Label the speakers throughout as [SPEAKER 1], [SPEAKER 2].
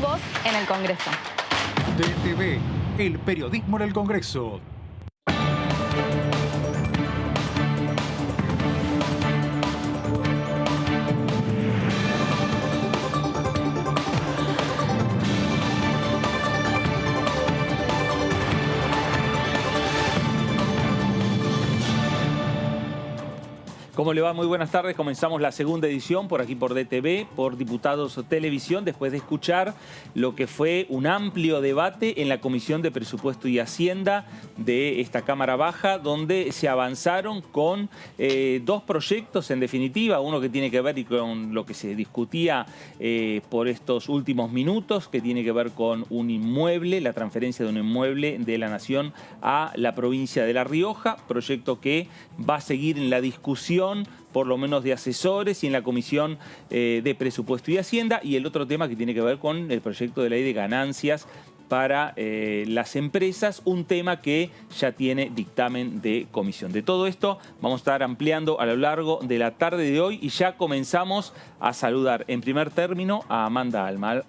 [SPEAKER 1] voz en el Congreso.
[SPEAKER 2] DTV, el periodismo en el Congreso.
[SPEAKER 3] ¿Cómo le va? Muy buenas tardes. Comenzamos la segunda edición por aquí por DTV, por Diputados Televisión, después de escuchar lo que fue un amplio debate en la Comisión de Presupuesto y Hacienda de esta Cámara Baja, donde se avanzaron con dos proyectos en definitiva, uno que tiene que ver con lo que se discutía por estos últimos minutos, que tiene que ver con un inmueble, la transferencia de un inmueble de la Nación a la provincia de La Rioja, proyecto que va a seguir en la discusión por lo menos de asesores y en la Comisión de Presupuesto y Hacienda, y el otro tema que tiene que ver con el proyecto de ley de ganancias para las empresas, un tema que ya tiene dictamen de comisión. De todo esto vamos a estar ampliando a lo largo de la tarde de hoy y ya comenzamos a saludar en primer término a Amanda Alma.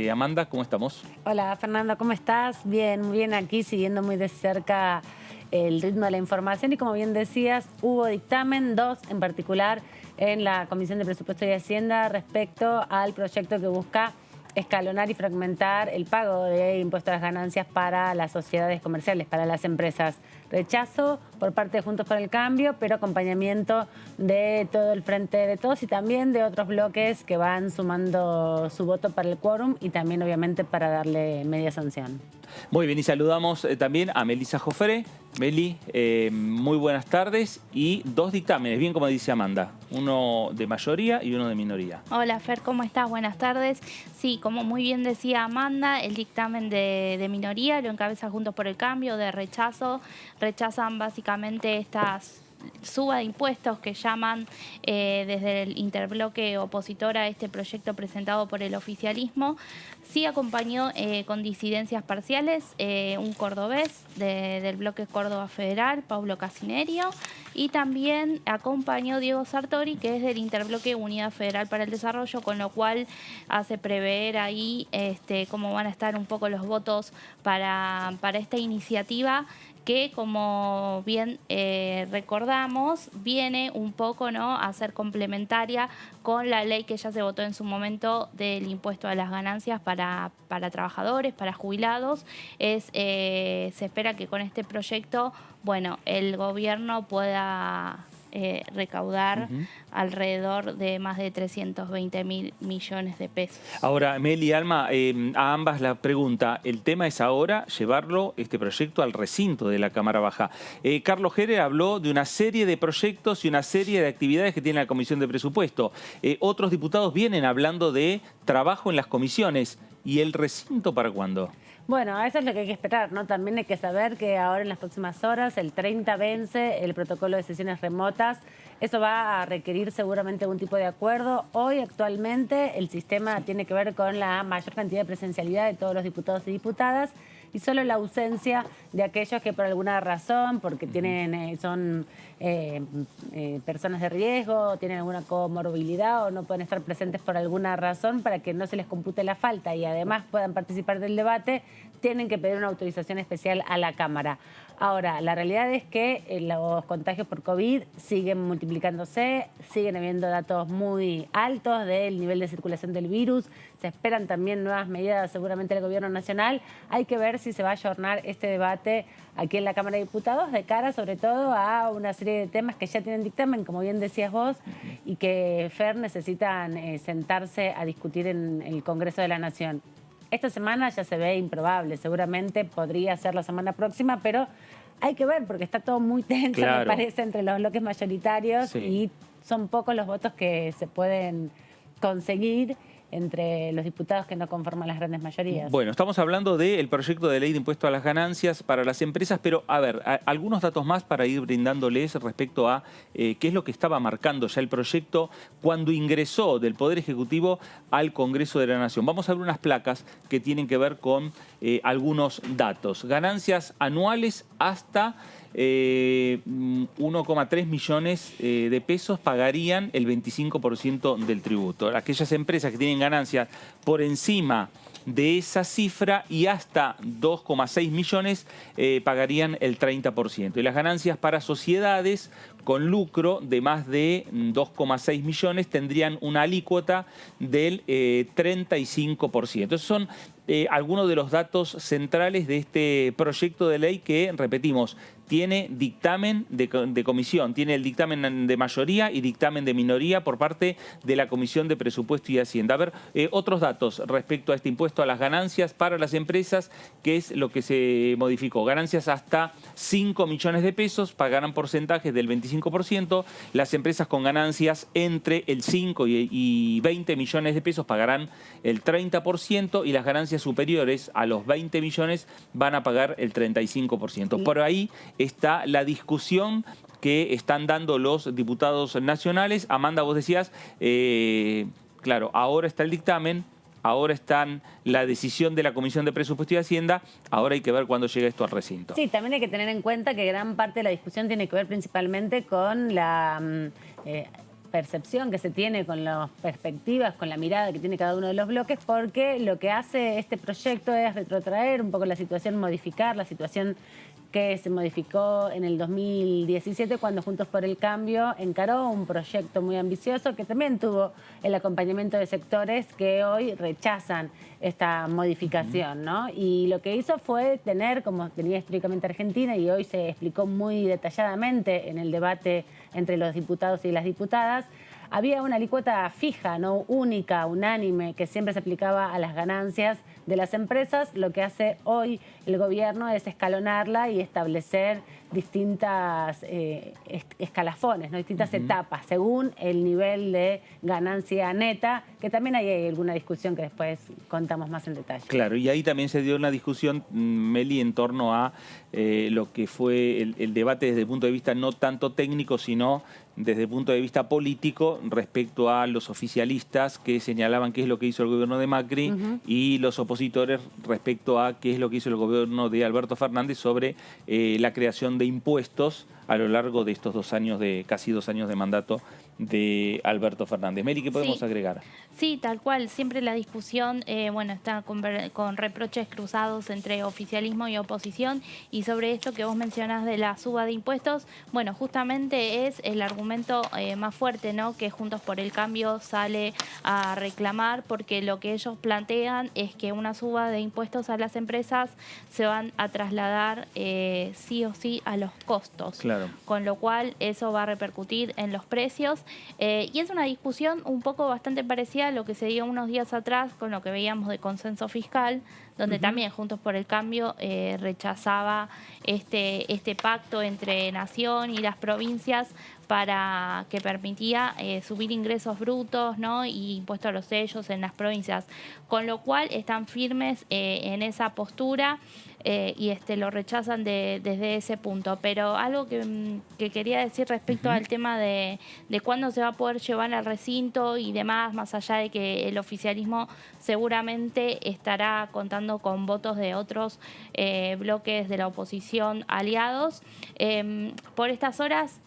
[SPEAKER 3] Amanda, ¿cómo estamos?
[SPEAKER 4] Hola Fernando, ¿cómo estás? Bien, muy bien, aquí siguiendo muy de cerca el ritmo de la información y como bien decías, hubo dictamen, dos en particular en la Comisión de Presupuesto y Hacienda respecto al proyecto que busca escalonar y fragmentar el pago de impuestos a las ganancias para las sociedades comerciales, para las empresas. Rechazo por parte de Juntos por el Cambio, pero acompañamiento de todo el Frente de Todos y también de otros bloques que van sumando su voto para el quórum y también obviamente para darle media sanción.
[SPEAKER 3] Muy bien, y saludamos también a Melissa Jofré. Meli, muy buenas tardes. Y dos dictámenes, bien como dice Amanda, uno de mayoría y uno de minoría.
[SPEAKER 5] Hola Fer, ¿cómo estás? Buenas tardes. Sí, como muy bien decía Amanda, el dictamen de minoría lo encabeza Juntos por el Cambio, de rechazo. Rechazan básicamente estas suba de impuestos que llaman desde el interbloque opositor a este proyecto presentado por el oficialismo. Sí acompañó con disidencias parciales un cordobés del bloque Córdoba Federal, Paulo Casinerio, y también acompañó Diego Sartori, que es del interbloque Unidad Federal para el Desarrollo, con lo cual hace prever ahí cómo van a estar un poco los votos para esta iniciativa, que como bien recordamos, viene un poco, ¿no?, a ser complementaria con la ley que ya se votó en su momento del impuesto a las ganancias para trabajadores, para jubilados. Se espera que con este proyecto, bueno, el gobierno pueda recaudar alrededor de más de 320.000 millones de pesos.
[SPEAKER 3] Ahora, Meli y Alma, a ambas la pregunta. El tema es ahora llevarlo, este proyecto, al recinto de la Cámara Baja. Carlos Herer habló de una serie de proyectos y una serie de actividades que tiene la Comisión de Presupuesto. Otros diputados vienen hablando de trabajo en las comisiones. ¿Y el recinto para cuándo?
[SPEAKER 4] Bueno, eso es lo que hay que esperar, ¿no? También hay que saber que ahora en las próximas horas, el 30 vence el protocolo de sesiones remotas. Eso va a requerir seguramente algún tipo de acuerdo. Hoy, actualmente, el sistema tiene que ver con la mayor cantidad de presencialidad de todos los diputados y diputadas y solo la ausencia de aquellos que por alguna razón, porque son personas de riesgo, tienen alguna comorbilidad o no pueden estar presentes por alguna razón para que no se les compute la falta y además puedan participar del debate, tienen que pedir una autorización especial a la Cámara. Ahora, la realidad es que los contagios por COVID siguen multiplicándose, siguen habiendo datos muy altos del nivel de circulación del virus, se esperan también nuevas medidas seguramente del Gobierno Nacional. Hay que ver si se va a ayornar este debate aquí en la Cámara de Diputados de cara sobre todo a una serie de temas que ya tienen dictamen, como bien decías vos, y que, Fer, necesitan sentarse a discutir en el Congreso de la Nación. Esta semana ya se ve improbable, seguramente podría ser la semana próxima, pero hay que ver porque está todo muy tenso, claro, me parece, entre los bloques mayoritarios, sí, y son pocos los votos que se pueden conseguir entre los diputados que no conforman las grandes mayorías.
[SPEAKER 3] Bueno, estamos hablando del proyecto de ley de impuesto a las ganancias para las empresas, pero a ver, algunos datos más para ir brindándoles respecto a qué es lo que estaba marcando ya el proyecto cuando ingresó del Poder Ejecutivo al Congreso de la Nación. Vamos a ver unas placas que tienen que ver con algunos datos. Ganancias anuales hasta 1,3 millones de pesos pagarían el 25% del tributo. Aquellas empresas que tienen ganancias por encima de esa cifra y hasta 2,6 millones pagarían el 30%. Y las ganancias para sociedades con lucro de más de 2,6 millones tendrían una alícuota del 35%. Esos son algunos de los datos centrales de este proyecto de ley que, repetimos, tiene dictamen de comisión, tiene el dictamen de mayoría y dictamen de minoría por parte de la Comisión de Presupuesto y Hacienda. A ver, otros datos respecto a este impuesto a las ganancias para las empresas, ¿qué es lo que se modificó? Ganancias hasta 5 millones de pesos pagarán porcentajes del 25%, las empresas con ganancias entre el 5 y 20 millones de pesos pagarán el 30% y las ganancias superiores a los 20 millones van a pagar el 35%. Por ahí está la discusión que están dando los diputados nacionales. Amanda, vos decías, claro, ahora está el dictamen, ahora está la decisión de la Comisión de Presupuesto y Hacienda, ahora hay que ver cuándo llega esto al recinto.
[SPEAKER 4] Sí, también hay que tener en cuenta que gran parte de la discusión tiene que ver principalmente con la percepción que se tiene, con las perspectivas, con la mirada que tiene cada uno de los bloques, porque lo que hace este proyecto es retrotraer un poco la situación, modificar la situación que se modificó en el 2017 cuando Juntos por el Cambio encaró un proyecto muy ambicioso que también tuvo el acompañamiento de sectores que hoy rechazan esta modificación, ¿no? Y lo que hizo fue tener, como tenía históricamente Argentina, y hoy se explicó muy detalladamente en el debate entre los diputados y las diputadas, había una alícuota fija, no única, unánime, que siempre se aplicaba a las ganancias de las empresas. Lo que hace hoy el gobierno es escalonarla y establecer distintas escalafones, ¿no? Distintas etapas, según el nivel de ganancia neta, que también hay alguna discusión que después contamos más en detalle.
[SPEAKER 3] Claro, y ahí también se dio una discusión, Meli, en torno a lo que fue el debate desde el punto de vista no tanto técnico, sino desde el punto de vista político respecto a los oficialistas que señalaban qué es lo que hizo el gobierno de Macri y los opositores respecto a qué es lo que hizo el gobierno de Alberto Fernández sobre la creación de impuestos a lo largo de estos casi 2 años de mandato de Alberto Fernández. Meli, ¿qué podemos agregar?
[SPEAKER 5] Sí, tal cual. Siempre la discusión está con reproches cruzados entre oficialismo y oposición. Y sobre esto que vos mencionás de la suba de impuestos, bueno, justamente es el argumento más fuerte, ¿no?, que Juntos por el Cambio sale a reclamar, porque lo que ellos plantean es que una suba de impuestos a las empresas se van a trasladar sí o sí a los costos.
[SPEAKER 3] Claro.
[SPEAKER 5] Con lo cual eso va a repercutir en los precios. Y es una discusión un poco bastante parecida a lo que se dio unos días atrás con lo que veíamos de consenso fiscal, donde también Juntos por el Cambio rechazaba este pacto entre Nación y las provincias para que permitía subir ingresos brutos, ¿no?, y impuesto a los sellos en las provincias, con lo cual están firmes en esa postura y lo rechazan desde ese punto. Pero algo que quería decir respecto al tema de cuándo se va a poder llevar al recinto y demás, más allá de que el oficialismo seguramente estará contando con votos de otros bloques de la oposición aliados, por estas horas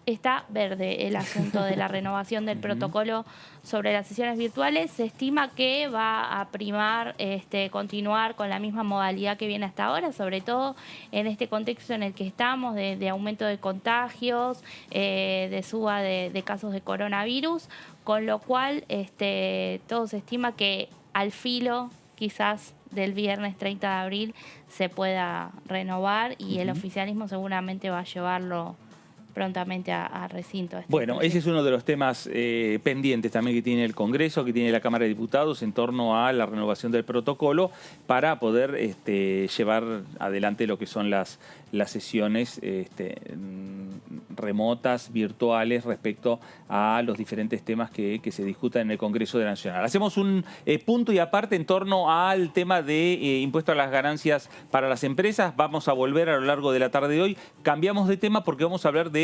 [SPEAKER 5] está verde el asunto de la renovación del protocolo sobre las sesiones virtuales. Se estima que va a primar continuar con la misma modalidad que viene hasta ahora, sobre todo en este contexto en el que estamos de aumento de contagios, de suba de casos de coronavirus, con lo cual todo se estima que al filo quizás del viernes 30 de abril se pueda renovar y el oficialismo seguramente va a llevarlo prontamente a recinto.
[SPEAKER 3] Bueno, ese es uno de los temas pendientes también que tiene el Congreso, que tiene la Cámara de Diputados en torno a la renovación del protocolo para poder llevar adelante lo que son las sesiones remotas, virtuales, respecto a los diferentes temas que se discutan en el Congreso de la Nacional. Hacemos un punto y aparte en torno al tema de impuesto a las ganancias para las empresas. Vamos a volver a lo largo de la tarde de hoy. Cambiamos de tema porque vamos a hablar de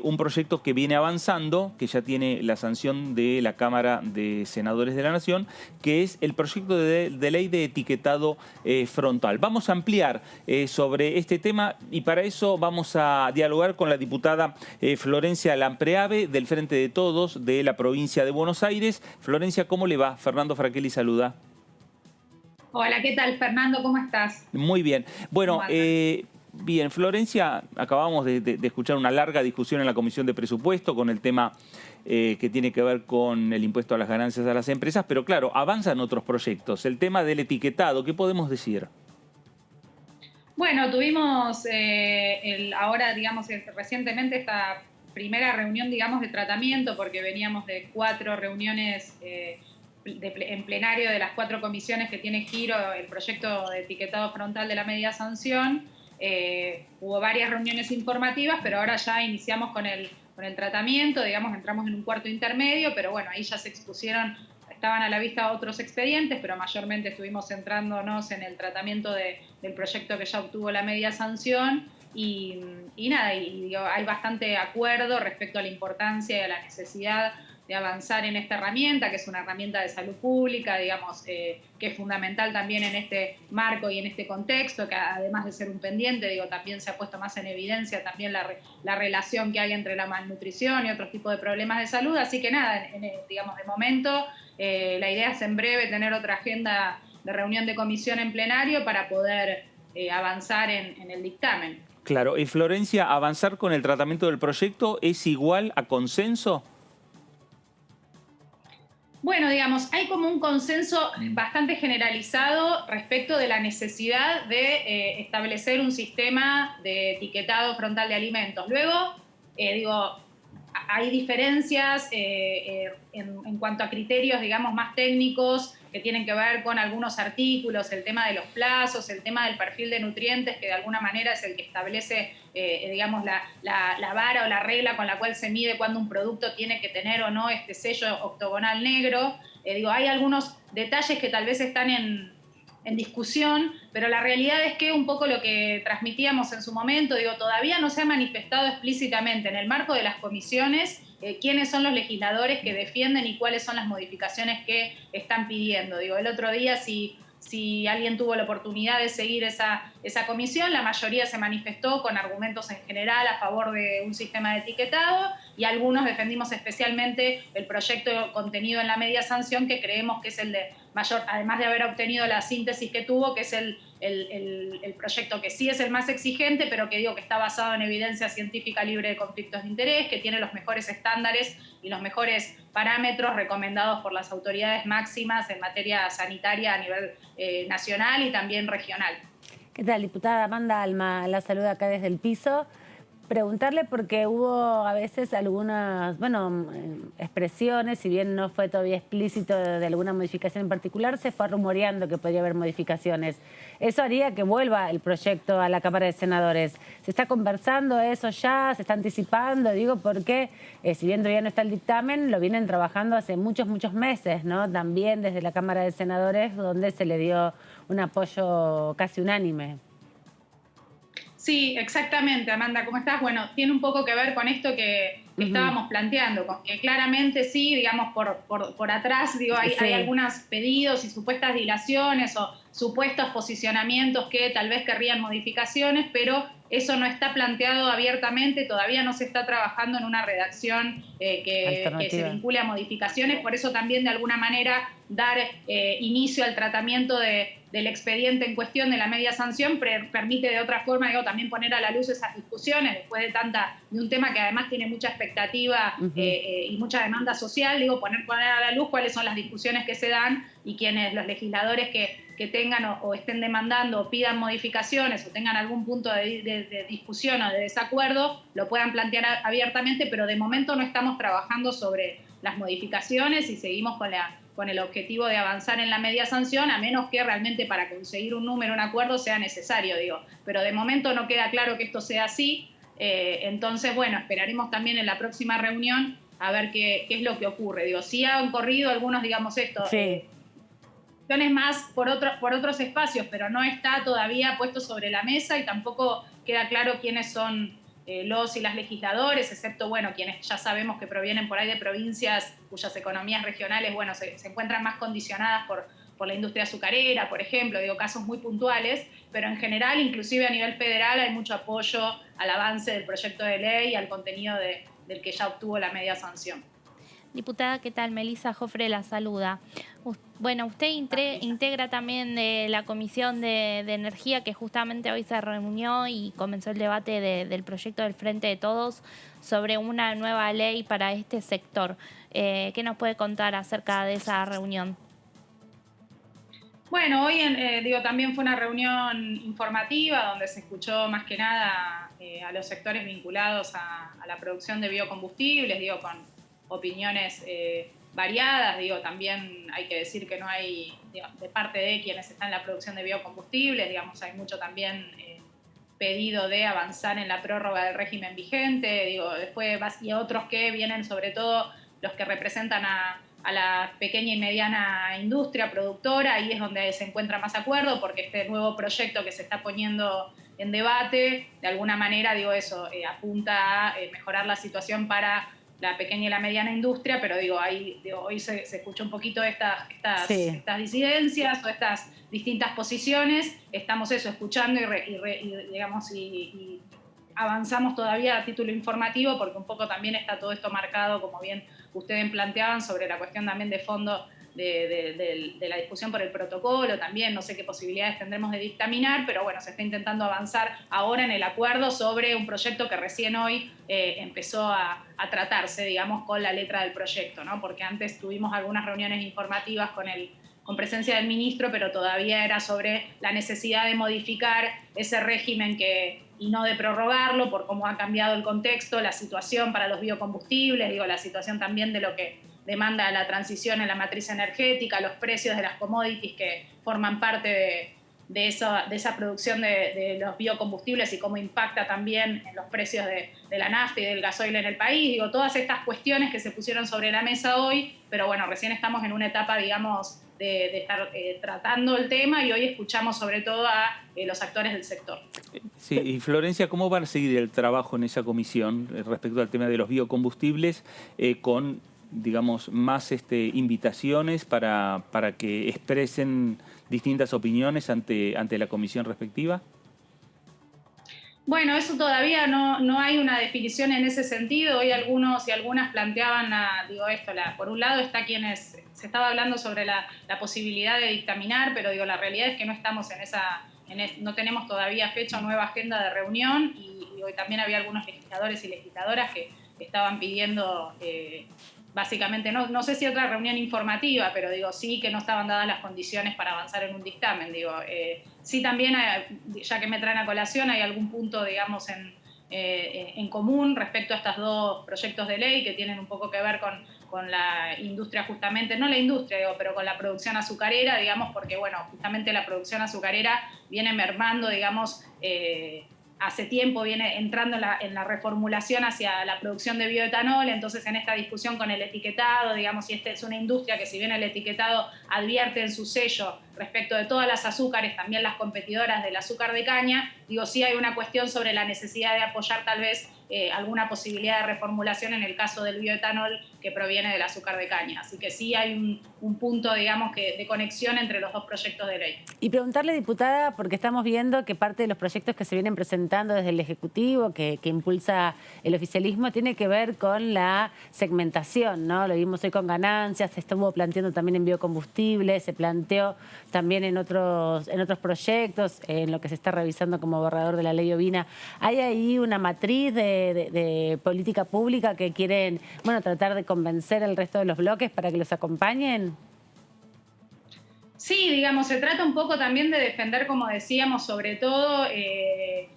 [SPEAKER 3] un proyecto que viene avanzando, que ya tiene la sanción de la Cámara de Senadores de la Nación, que es el proyecto de ley de etiquetado frontal. Vamos a ampliar sobre este tema y para eso vamos a dialogar con la diputada Florencia Lampreave del Frente de Todos de la provincia de Buenos Aires. Florencia, ¿cómo le va? Fernando Fraquelli saluda.
[SPEAKER 1] Hola, ¿qué tal, Fernando? ¿Cómo estás?
[SPEAKER 3] Muy bien. Bueno,
[SPEAKER 1] ¿Cómo andas?
[SPEAKER 3] bien, Florencia, acabamos de escuchar una larga discusión en la Comisión de Presupuesto con el tema que tiene que ver con el impuesto a las ganancias a las empresas, pero claro, avanzan otros proyectos. El tema del etiquetado, ¿qué podemos decir?
[SPEAKER 1] Bueno, tuvimos ahora, digamos, recientemente esta primera reunión, digamos, de tratamiento, porque veníamos de 4 reuniones en plenario de las 4 comisiones que tiene giro el proyecto de etiquetado frontal de la media sanción. Hubo varias reuniones informativas, pero ahora ya iniciamos con el tratamiento, digamos, entramos en un cuarto intermedio, pero bueno, ahí ya se expusieron, estaban a la vista otros expedientes, pero mayormente estuvimos centrándonos en el tratamiento del proyecto que ya obtuvo la media sanción y nada, digo, hay bastante acuerdo respecto a la importancia y a la necesidad de avanzar en esta herramienta, que es una herramienta de salud pública, digamos, que es fundamental también en este marco y en este contexto, que además de ser un pendiente, digo, también se ha puesto más en evidencia también la relación que hay entre la malnutrición y otros tipos de problemas de salud. Así que nada, digamos, de momento, la idea es en breve tener otra agenda de reunión de comisión en plenario para poder avanzar en el dictamen.
[SPEAKER 3] Claro, y Florencia, ¿avanzar con el tratamiento del proyecto es igual a consenso?
[SPEAKER 1] Bueno, digamos, hay como un consenso bastante generalizado respecto de la necesidad de establecer un sistema de etiquetado frontal de alimentos. Luego, digo, hay diferencias en cuanto a criterios, digamos, más técnicos que tienen que ver con algunos artículos, el tema de los plazos, el tema del perfil de nutrientes, que de alguna manera es el que establece, digamos, la vara o la regla con la cual se mide cuando un producto tiene que tener o no este sello octogonal negro. Digo, hay algunos detalles que tal vez están en discusión, pero la realidad es que un poco lo que transmitíamos en su momento, digo, todavía no se ha manifestado explícitamente en el marco de las comisiones quiénes son los legisladores que defienden y cuáles son las modificaciones que están pidiendo. Digo, el otro día, si alguien tuvo la oportunidad de seguir esa comisión, la mayoría se manifestó con argumentos en general a favor de un sistema de etiquetado y algunos defendimos especialmente el proyecto contenido en la media sanción, que creemos que es el de mayor, además de haber obtenido la síntesis que tuvo, que es el proyecto que sí es el más exigente, pero que digo que está basado en evidencia científica libre de conflictos de interés, que tiene los mejores estándares y los mejores parámetros recomendados por las autoridades máximas en materia sanitaria a nivel nacional y también regional.
[SPEAKER 4] ¿Qué tal, diputada Amanda Alma? La saluda acá desde el piso. Preguntarle porque hubo a veces algunas, expresiones, si bien no fue todavía explícito de alguna modificación en particular, se fue rumoreando que podría haber modificaciones. Eso haría que vuelva el proyecto a la Cámara de Senadores. ¿Se está conversando eso ya? ¿Se está anticipando? Digo porque, si bien todavía no está el dictamen, lo vienen trabajando hace muchos meses, ¿no? También desde la Cámara de Senadores, donde se le dio un apoyo casi unánime.
[SPEAKER 1] Sí, exactamente, Amanda, ¿cómo estás? Bueno, tiene un poco que ver con esto que estábamos planteando, con que claramente sí, digamos, por atrás, digo, hay algunos pedidos y supuestas dilaciones o supuestos posicionamientos que tal vez querrían modificaciones, pero eso no está planteado abiertamente, todavía no se está trabajando en una redacción que se vincule a modificaciones, por eso también de alguna manera dar inicio al tratamiento del expediente en cuestión de la media sanción permite de otra forma, digo, también poner a la luz esas discusiones después de un tema que además tiene mucha expectativa y mucha demanda social, digo, poner a la luz cuáles son las discusiones que se dan y quienes, los legisladores que tengan o estén demandando o pidan modificaciones o tengan algún punto de discusión o de desacuerdo, lo puedan plantear abiertamente, pero de momento no estamos trabajando sobre las modificaciones y seguimos con el objetivo de avanzar en la media sanción, a menos que realmente para conseguir un número, un acuerdo, sea necesario, digo. Pero de momento no queda claro que esto sea así, entonces, bueno, esperaremos también en la próxima reunión a ver qué es lo que ocurre. Digo, sí han corrido algunos, digamos, más por otros espacios, pero no está todavía puesto sobre la mesa y tampoco queda claro quiénes son los y las legisladores, excepto, bueno, quienes ya sabemos que provienen por ahí de provincias cuyas economías regionales, bueno, se encuentran más condicionadas por la industria azucarera, por ejemplo, digo, casos muy puntuales, pero en general, inclusive a nivel federal, hay mucho apoyo al avance del proyecto de ley y al contenido del que ya obtuvo la media sanción.
[SPEAKER 5] Diputada, ¿qué tal? Melissa Jofre la saluda. Bueno, usted integra también la Comisión de Energía, que justamente hoy se reunió y comenzó el debate del proyecto del Frente de Todos sobre una nueva ley para este sector. ¿Qué nos puede contar acerca de esa reunión?
[SPEAKER 1] Bueno, hoy también fue una reunión informativa donde se escuchó más que nada a los sectores vinculados a la producción de biocombustibles, con opiniones variadas. También hay que decir que no hay, de parte de quienes están en la producción de biocombustibles, hay mucho también pedido de avanzar en la prórroga del régimen vigente, después y otros que vienen, sobre todo los que representan a la pequeña y mediana industria productora. Ahí es donde se encuentra más acuerdo, porque este nuevo proyecto que se está poniendo en debate, de alguna manera, apunta a mejorar la situación para la pequeña y la mediana industria, pero hoy se escuchó un poquito estas disidencias o estas distintas posiciones. Estamos escuchando y avanzamos todavía a título informativo, porque un poco también está todo esto marcado, como bien ustedes planteaban, sobre la cuestión también de fondo de la discusión por el protocolo. También no sé qué posibilidades tendremos de dictaminar, pero bueno, se está intentando avanzar ahora en el acuerdo sobre un proyecto que recién hoy empezó a tratarse, con la letra del proyecto, ¿no? Porque antes tuvimos algunas reuniones informativas con presencia del ministro, pero todavía era sobre la necesidad de modificar ese régimen y no de prorrogarlo, por cómo ha cambiado el contexto, la situación para los biocombustibles, la situación también de lo que demanda la transición en la matriz energética, los precios de las commodities que forman parte de esa producción de los biocombustibles y cómo impacta también en los precios de la nafta y del gasoil en el país. Todas estas cuestiones que se pusieron sobre la mesa hoy, pero bueno, recién estamos en una etapa, de estar tratando el tema, y hoy escuchamos sobre todo a los actores del sector.
[SPEAKER 3] Sí, y Florencia, ¿cómo van a seguir el trabajo en esa comisión respecto al tema de los biocombustibles con, más invitaciones para que expresen distintas opiniones ante la comisión respectiva?
[SPEAKER 1] Bueno, eso todavía no hay una definición en ese sentido. Hoy algunos y algunas planteaban, por un lado está quienes se estaba hablando sobre la posibilidad de dictaminar, pero la realidad es que no estamos no tenemos todavía fecha o nueva agenda de reunión, y hoy también había algunos legisladores y legisladoras que estaban pidiendo básicamente, no sé si otra reunión informativa, pero sí que no estaban dadas las condiciones para avanzar en un dictamen. Sí también, ya que me traen a colación, hay algún punto, en común respecto a estos dos proyectos de ley que tienen un poco que ver con la industria, justamente, no la industria, pero con la producción azucarera, porque, bueno, justamente la producción azucarera viene mermando, hace tiempo viene entrando en la reformulación hacia la producción de bioetanol. Entonces, en esta discusión con el etiquetado, si esta es una industria que, si bien el etiquetado advierte en su sello respecto de todas las azúcares, también las competidoras del azúcar de caña, sí hay una cuestión sobre la necesidad de apoyar tal vez alguna posibilidad de reformulación en el caso del bioetanol que proviene del azúcar de caña. Así que sí hay un punto, de conexión entre los dos proyectos de ley.
[SPEAKER 4] Y preguntarle, diputada, porque estamos viendo que parte de los proyectos que se vienen presentando desde el Ejecutivo, que impulsa el oficialismo, tiene que ver con la segmentación, ¿no? Lo vimos hoy con ganancias, se estuvo planteando también en biocombustibles, se planteó también en otros proyectos, en lo que se está revisando como borrador de la ley ovina. ¿Hay ahí una matriz de política pública que quieren, tratar de convencer al resto de los bloques para que los acompañen?
[SPEAKER 1] Sí, se trata un poco también de defender, como decíamos, sobre todo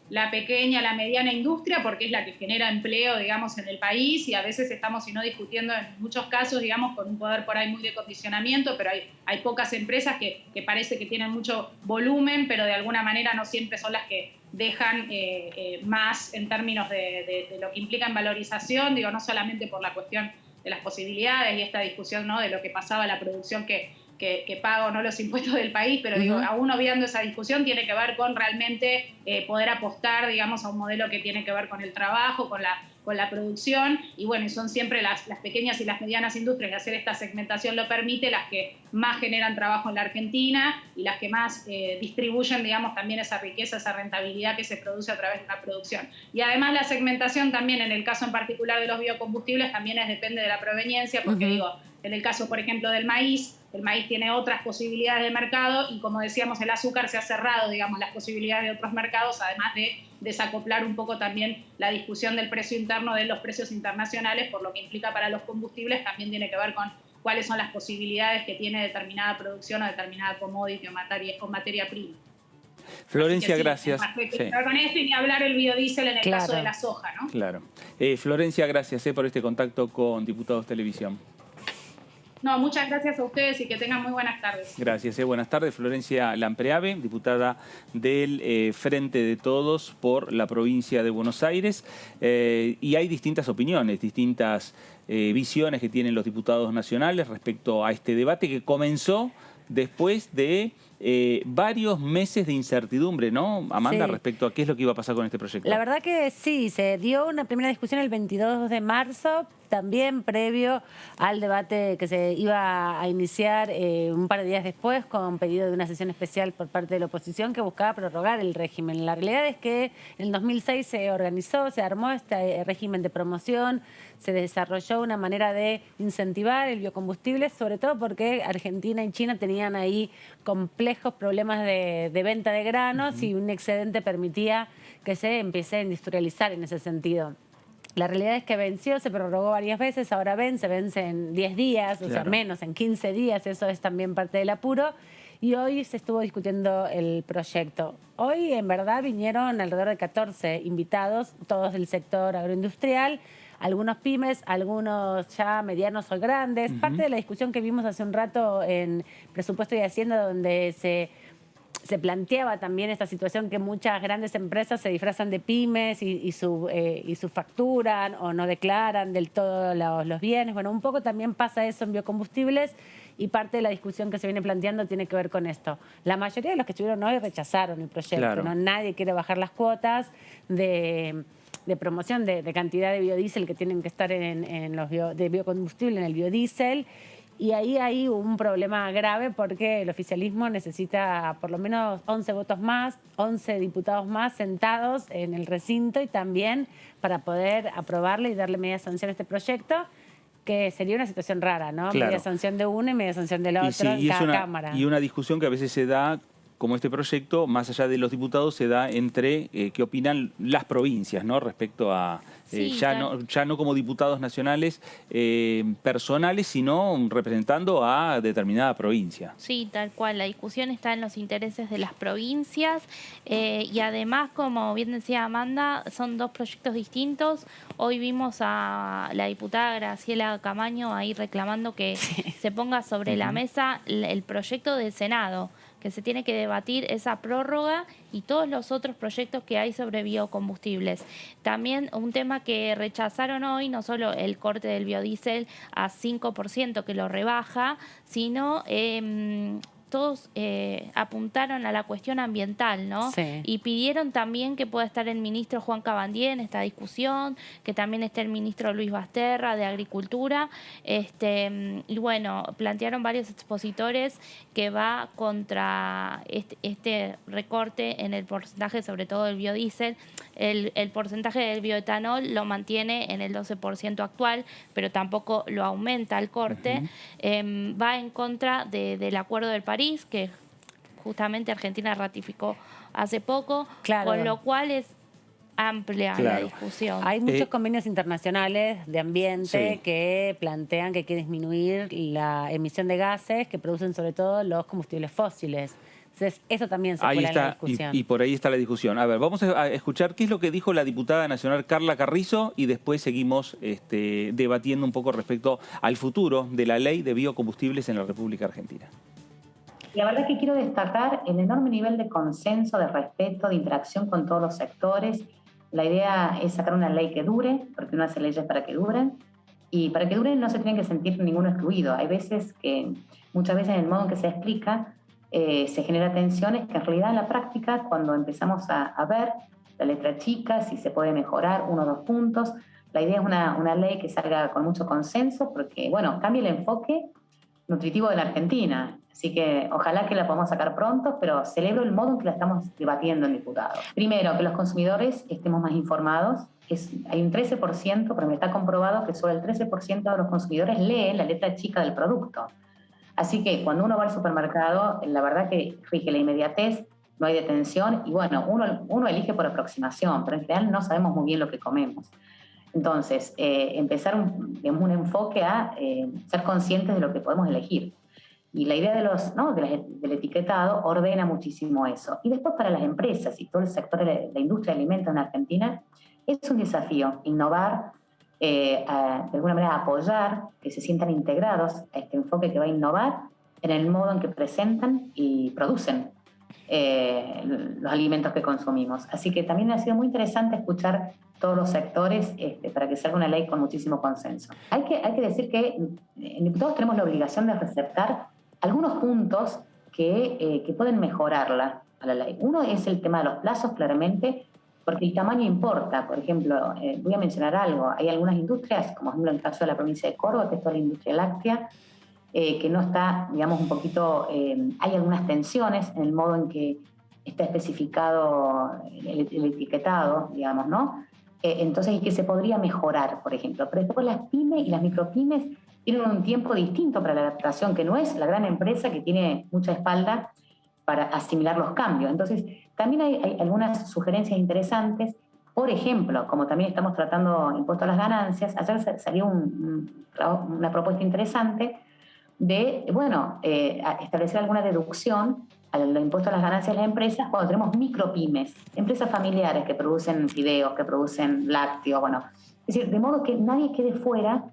[SPEAKER 1] la pequeña, la mediana industria, porque es la que genera empleo, en el país, y a veces estamos, discutiendo en muchos casos, con un poder por ahí muy de condicionamiento, pero hay pocas empresas que parece que tienen mucho volumen, pero de alguna manera no siempre son las que dejan más en términos de lo que implica en valorización, no solamente por la cuestión de las posibilidades y esta discusión, ¿no?, de lo que pasaba la producción que paga o no los impuestos del país, pero aún obviando esa discusión, tiene que ver con realmente poder apostar, a un modelo que tiene que ver con el trabajo, con la producción, y bueno, y son siempre las pequeñas y las medianas industrias, y hacer esta segmentación lo permite, las que más generan trabajo en la Argentina y las que más distribuyen, también esa riqueza, esa rentabilidad que se produce a través de una producción. Y además la segmentación también, en el caso en particular de los biocombustibles, también depende de la proveniencia, porque en el caso, por ejemplo, del maíz, el maíz tiene otras posibilidades de mercado y, como decíamos, el azúcar se ha cerrado, digamos, las posibilidades de otros mercados, además de desacoplar un poco también la discusión del precio interno de los precios internacionales, por lo que implica para los combustibles, también tiene que ver con cuáles son las posibilidades que tiene determinada producción o determinada commodity o materia prima.
[SPEAKER 3] Florencia,
[SPEAKER 1] sí,
[SPEAKER 3] gracias.
[SPEAKER 1] Sí. Con esto y ni hablar el biodiesel en el caso de la soja, ¿no?
[SPEAKER 3] Claro. Florencia, gracias por este contacto con Diputados Televisión.
[SPEAKER 1] No, muchas gracias a ustedes y que tengan muy buenas tardes.
[SPEAKER 3] Gracias, buenas tardes. Florencia Lampreave, diputada del Frente de Todos por la provincia de Buenos Aires. Y hay distintas opiniones, distintas visiones que tienen los diputados nacionales respecto a este debate que comenzó después de varios meses de incertidumbre, ¿no, Amanda, respecto a qué es lo que iba a pasar con este proyecto?
[SPEAKER 4] La verdad que sí, se dio una primera discusión el 22 de marzo, también previo al debate que se iba a iniciar un par de días después con pedido de una sesión especial por parte de la oposición que buscaba prorrogar el régimen. La realidad es que en el 2006 se organizó, se armó este régimen de promoción, se desarrolló una manera de incentivar el biocombustible, sobre todo porque Argentina y China tenían ahí complejos problemas de venta de granos y un excedente permitía que se empiece a industrializar en ese sentido. La realidad es que venció, se prorrogó varias veces, ahora vence en 10 días, o sea, menos, en 15 días, eso es también parte del apuro. Y hoy se estuvo discutiendo el proyecto. Hoy, en verdad, vinieron alrededor de 14 invitados, todos del sector agroindustrial, algunos pymes, algunos ya medianos o grandes. Parte de la discusión que vimos hace un rato en Presupuesto y Hacienda, donde se planteaba también esta situación que muchas grandes empresas se disfrazan de pymes y subfacturan o no declaran del todo los bienes. Bueno, un poco también pasa eso en biocombustibles y parte de la discusión que se viene planteando tiene que ver con esto. La mayoría de los que estuvieron hoy rechazaron el proyecto,
[SPEAKER 3] claro.
[SPEAKER 4] ¿no? Nadie quiere bajar las cuotas de promoción de cantidad de biodiesel que tienen que estar de biocombustible en el biodiesel. Y ahí hay un problema grave porque el oficialismo necesita por lo menos 11 votos más, 11 diputados más sentados en el recinto y también para poder aprobarle y darle media sanción a este proyecto, que sería una situación rara, ¿no?
[SPEAKER 3] Claro.
[SPEAKER 4] Media sanción de uno y media sanción de la otra en cada cámara.
[SPEAKER 3] Y una discusión que a veces se da, como este proyecto, más allá de los diputados, se da entre qué opinan las provincias, ¿no? Respecto a ya no como diputados nacionales personales, sino representando a determinada provincia.
[SPEAKER 5] Sí, tal cual. La discusión está en los intereses de las provincias y además, como bien decía Amanda, son dos proyectos distintos. Hoy vimos a la diputada Graciela Camaño ahí reclamando que se ponga sobre la mesa el proyecto del Senado, que se tiene que debatir esa prórroga y todos los otros proyectos que hay sobre biocombustibles. También un tema que rechazaron hoy, no solo el corte del biodiesel a 5% que lo rebaja, sino todos apuntaron a la cuestión ambiental, ¿no?
[SPEAKER 4] Sí.
[SPEAKER 5] Y pidieron también que pueda estar el ministro Juan Cabandier en esta discusión, que también esté el ministro Luis Basterra de Agricultura. Y bueno, plantearon varios expositores que va contra este recorte en el porcentaje, sobre todo del biodiesel. El porcentaje del bioetanol lo mantiene en el 12% actual, pero tampoco lo aumenta el corte. Va en contra del Acuerdo del París, que justamente Argentina ratificó hace poco, con lo cual es amplia la discusión.
[SPEAKER 4] Hay muchos convenios internacionales de ambiente que plantean que hay que disminuir la emisión de gases que producen sobre todo los combustibles fósiles. Entonces, eso también se cuela en la discusión.
[SPEAKER 3] Y por ahí está la discusión. A ver, vamos a escuchar qué es lo que dijo la diputada nacional Carla Carrizo y después seguimos debatiendo un poco respecto al futuro de la ley de biocombustibles en la República Argentina.
[SPEAKER 6] La verdad es que quiero destacar el enorme nivel de consenso, de respeto, de interacción con todos los sectores. La idea es sacar una ley que dure, porque uno hace leyes para que duren, y para que duren no se tiene que sentir ninguno excluido. Hay veces que, muchas veces en el modo en que se explica, se genera tensiones que en realidad en la práctica, cuando empezamos a ver la letra chica, si se puede mejorar 1 o 2 puntos, la idea es una ley que salga con mucho consenso, porque, bueno, cambia el enfoque nutritivo de la Argentina. Así que ojalá que la podamos sacar pronto, pero celebro el modo en que la estamos debatiendo en diputados. Primero, que los consumidores estemos más informados. Hay un 13%, pero me está comprobado que solo el 13% de los consumidores leen la letra chica del producto. Así que cuando uno va al supermercado, la verdad que rige la inmediatez, no hay detención y bueno, uno elige por aproximación, pero en general no sabemos muy bien lo que comemos. Entonces, empezar un enfoque a ser conscientes de lo que podemos elegir. Y la idea del etiquetado ordena muchísimo eso. Y después para las empresas y todo el sector de la industria de alimentos en Argentina, es un desafío innovar, de alguna manera apoyar, que se sientan integrados a este enfoque que va a innovar en el modo en que presentan y producen los alimentos que consumimos. Así que también ha sido muy interesante escuchar todos los sectores para que salga una ley con muchísimo consenso. Hay que decir que en Diputados tenemos la obligación de receptar algunos puntos que pueden mejorarla a la ley. Uno es el tema de los plazos, claramente, porque el tamaño importa. Por ejemplo, voy a mencionar algo. Hay algunas industrias, como por ejemplo en el caso de la provincia de Córdoba, que es toda la industria láctea, que no está, digamos, un poquito... hay algunas tensiones en el modo en que está especificado el etiquetado, digamos, ¿no? Entonces, y que se podría mejorar, por ejemplo. Pero después las pymes y las micropymes tienen un tiempo distinto para la adaptación, que no es la gran empresa que tiene mucha espalda para asimilar los cambios. Entonces, también hay algunas sugerencias interesantes. Por ejemplo, como también estamos tratando impuesto a las ganancias, ayer salió una propuesta interesante de, establecer alguna deducción al impuesto a las ganancias de las empresas cuando tenemos micropymes, empresas familiares que producen fideos, que producen lácteos, es decir, de modo que nadie quede fuera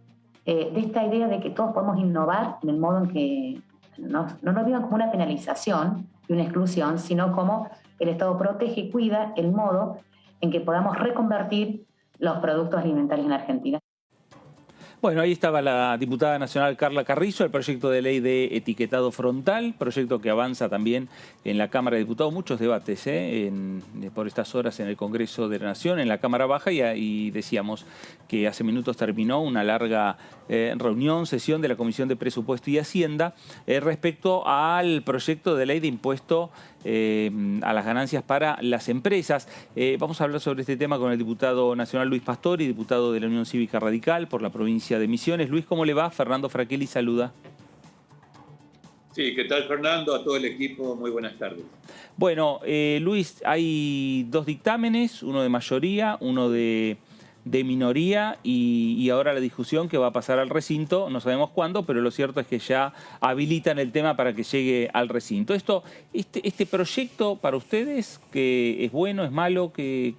[SPEAKER 6] de esta idea de que todos podemos innovar en el modo en que no nos vivan como una penalización y una exclusión, sino como el Estado protege y cuida el modo en que podamos reconvertir los productos alimentarios en Argentina.
[SPEAKER 3] Bueno, ahí estaba la diputada nacional Carla Carrizo, el proyecto de ley de etiquetado frontal, proyecto que avanza también en la Cámara de Diputados, muchos debates por estas horas en el Congreso de la Nación, en la Cámara Baja, y decíamos que hace minutos terminó una larga sesión de la Comisión de Presupuesto y Hacienda respecto al proyecto de ley de impuesto a las ganancias para las empresas. Vamos a hablar sobre este tema con el diputado nacional Luis Pastori, diputado de la Unión Cívica Radical por la provincia de Misiones. Luis, ¿cómo le va? Fernando Fraquelli saluda.
[SPEAKER 7] Sí, ¿qué tal, Fernando? A todo el equipo, muy buenas tardes.
[SPEAKER 3] Bueno, Luis, hay dos dictámenes, uno de mayoría, uno de minoría y ahora la discusión que va a pasar al recinto, no sabemos cuándo, pero lo cierto es que ya habilitan el tema para que llegue al recinto. Este proyecto para ustedes, ¿que es bueno, es malo? ¿Qué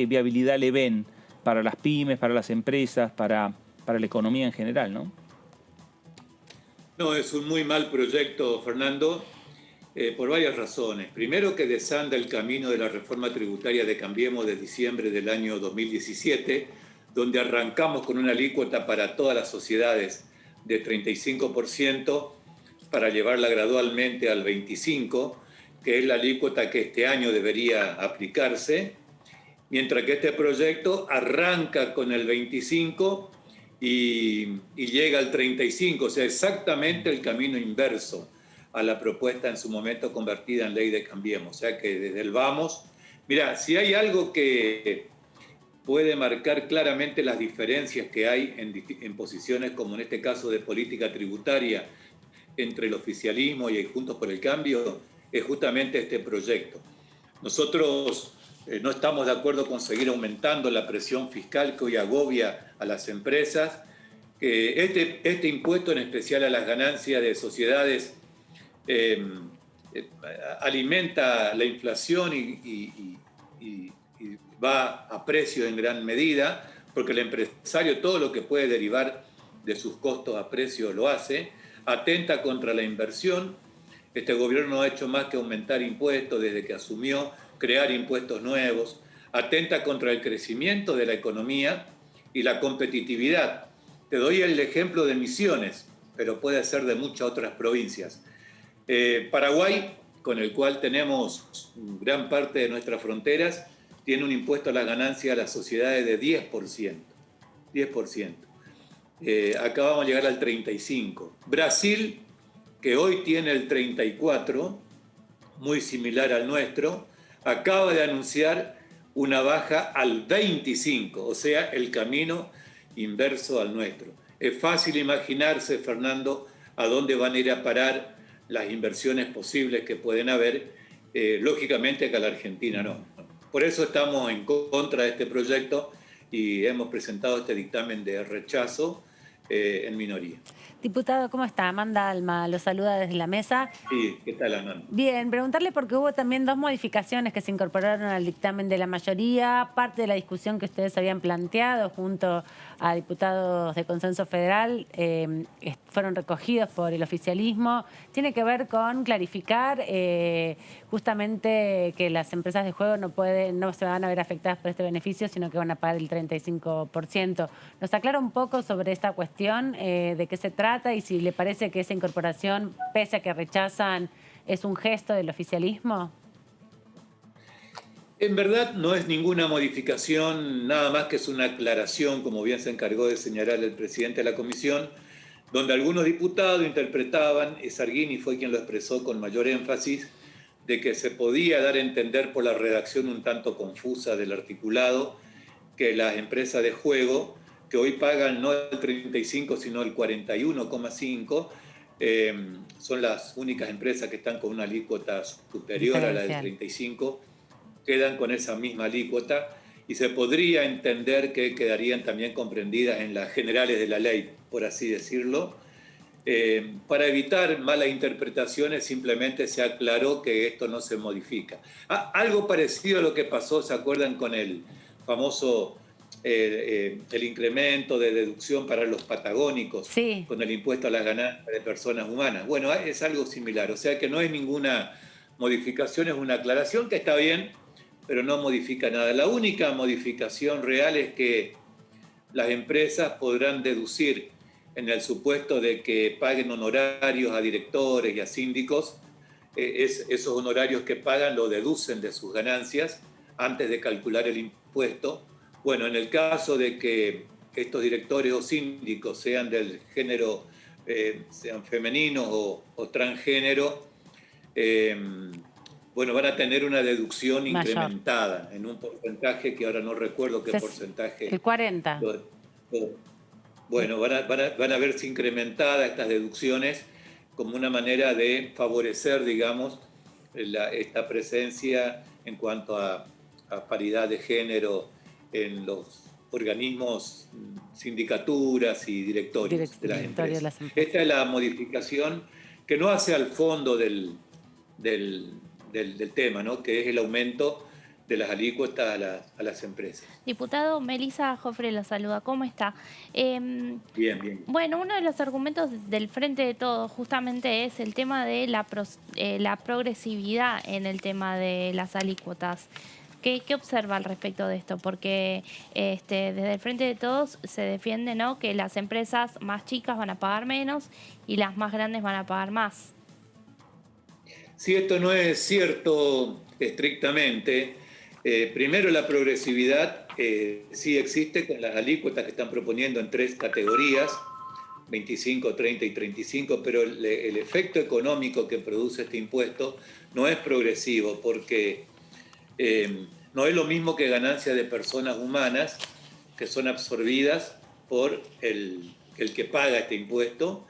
[SPEAKER 3] viabilidad le ven para las pymes, para las empresas, para la economía en general, no?
[SPEAKER 7] No, es un muy mal proyecto, Fernando, por varias razones. Primero, que desanda el camino de la reforma tributaria de Cambiemos de diciembre del año 2017, donde arrancamos con una alícuota para todas las sociedades de 35% para llevarla gradualmente al 25%, que es la alícuota que este año debería aplicarse, mientras que este proyecto arranca con el 25% y llega al 35%, o sea, exactamente el camino inverso a la propuesta en su momento convertida en ley de Cambiemos. O sea que desde el vamos... Mira, si hay algo que puede marcar claramente las diferencias que hay en posiciones como en este caso de política tributaria entre el oficialismo y el Juntos por el Cambio, es justamente este proyecto. Nosotros no estamos de acuerdo con seguir aumentando la presión fiscal que hoy agobia a las empresas. Este impuesto, en especial a las ganancias de sociedades, alimenta la inflación y va a precio en gran medida, porque el empresario todo lo que puede derivar de sus costos a precio lo hace, atenta contra la inversión. Este gobierno no ha hecho más que aumentar impuestos desde que asumió, crear impuestos nuevos, atenta contra el crecimiento de la economía y la competitividad. Te doy el ejemplo de Misiones, pero puede ser de muchas otras provincias. Paraguay, con el cual tenemos gran parte de nuestras fronteras, tiene un impuesto a la ganancia a las sociedades de 10%. 10%. Acá vamos a llegar al 35%. Brasil, que hoy tiene el 34%, muy similar al nuestro, acaba de anunciar una baja al 25%, o sea, el camino inverso al nuestro. Es fácil imaginarse, Fernando, a dónde van a ir a parar las inversiones posibles que pueden haber, lógicamente que a la Argentina no. Por eso estamos en contra de este proyecto y hemos presentado este dictamen de rechazo en minoría.
[SPEAKER 4] Diputado, ¿cómo está? Amanda Alma lo saluda desde la mesa.
[SPEAKER 7] Sí, ¿qué tal, Amanda?
[SPEAKER 4] Bien, preguntarle porque hubo también 2 modificaciones que se incorporaron al dictamen de la mayoría, parte de la discusión que ustedes habían planteado junto a diputados de Consenso Federal, fueron recogidos por el oficialismo. Tiene que ver con clarificar justamente que las empresas de juego no se van a ver afectadas por este beneficio, sino que van a pagar el 35%. ¿Nos aclara un poco sobre esta cuestión, de qué se trata y si le parece que esa incorporación, pese a que rechazan, es un gesto del oficialismo?
[SPEAKER 7] En verdad no es ninguna modificación, nada más que es una aclaración, como bien se encargó de señalar el presidente de la comisión, donde algunos diputados interpretaban, Sargini fue quien lo expresó con mayor énfasis, de que se podía dar a entender por la redacción un tanto confusa del articulado que las empresas de juego, que hoy pagan no el 35 sino el 41,5, son las únicas empresas que están con una alícuota superior a la del 35, quedan con esa misma alícuota y se podría entender que quedarían también comprendidas en las generales de la ley, por así decirlo. Para evitar malas interpretaciones simplemente se aclaró que esto no se modifica. Algo parecido a lo que pasó, ¿se acuerdan con el famoso el incremento de deducción para los patagónicos,
[SPEAKER 4] sí,
[SPEAKER 7] con el impuesto a las ganancias de personas humanas? Bueno, es algo similar, o sea que no hay ninguna modificación, es una aclaración que está bien, pero no modifica nada. La única modificación real es que las empresas podrán deducir, en el supuesto de que paguen honorarios a directores y a síndicos, esos honorarios que pagan lo deducen de sus ganancias antes de calcular el impuesto. Bueno, en el caso de que estos directores o síndicos sean del género, sean femeninos o transgénero, bueno, van a tener una deducción mayor, incrementada en un porcentaje que ahora no recuerdo qué porcentaje.
[SPEAKER 4] El 40.
[SPEAKER 7] Bueno, van a verse incrementadas estas deducciones como una manera de favorecer, digamos, esta presencia en cuanto a paridad de género en los organismos, sindicaturas y directorios de las empresas. Esta es la modificación que no hace al fondo del tema, ¿no? Que es el aumento de las alícuotas a las empresas.
[SPEAKER 5] Diputado, Melissa Jofre la saluda. ¿Cómo está?
[SPEAKER 7] Bien, bien.
[SPEAKER 5] Bueno, uno de los argumentos del Frente de Todos justamente es el tema de la progresividad en el tema de las alícuotas. ¿Qué observa al respecto de esto? Porque desde el Frente de Todos se defiende, ¿no?, que las empresas más chicas van a pagar menos y las más grandes van a pagar más.
[SPEAKER 7] Sí, esto no es cierto estrictamente. Primero, la progresividad sí existe con las alícuotas que están proponiendo en 3 categorías, 25, 30 y 35, pero el efecto económico que produce este impuesto no es progresivo porque no es lo mismo que ganancias de personas humanas que son absorbidas por el que paga este impuesto,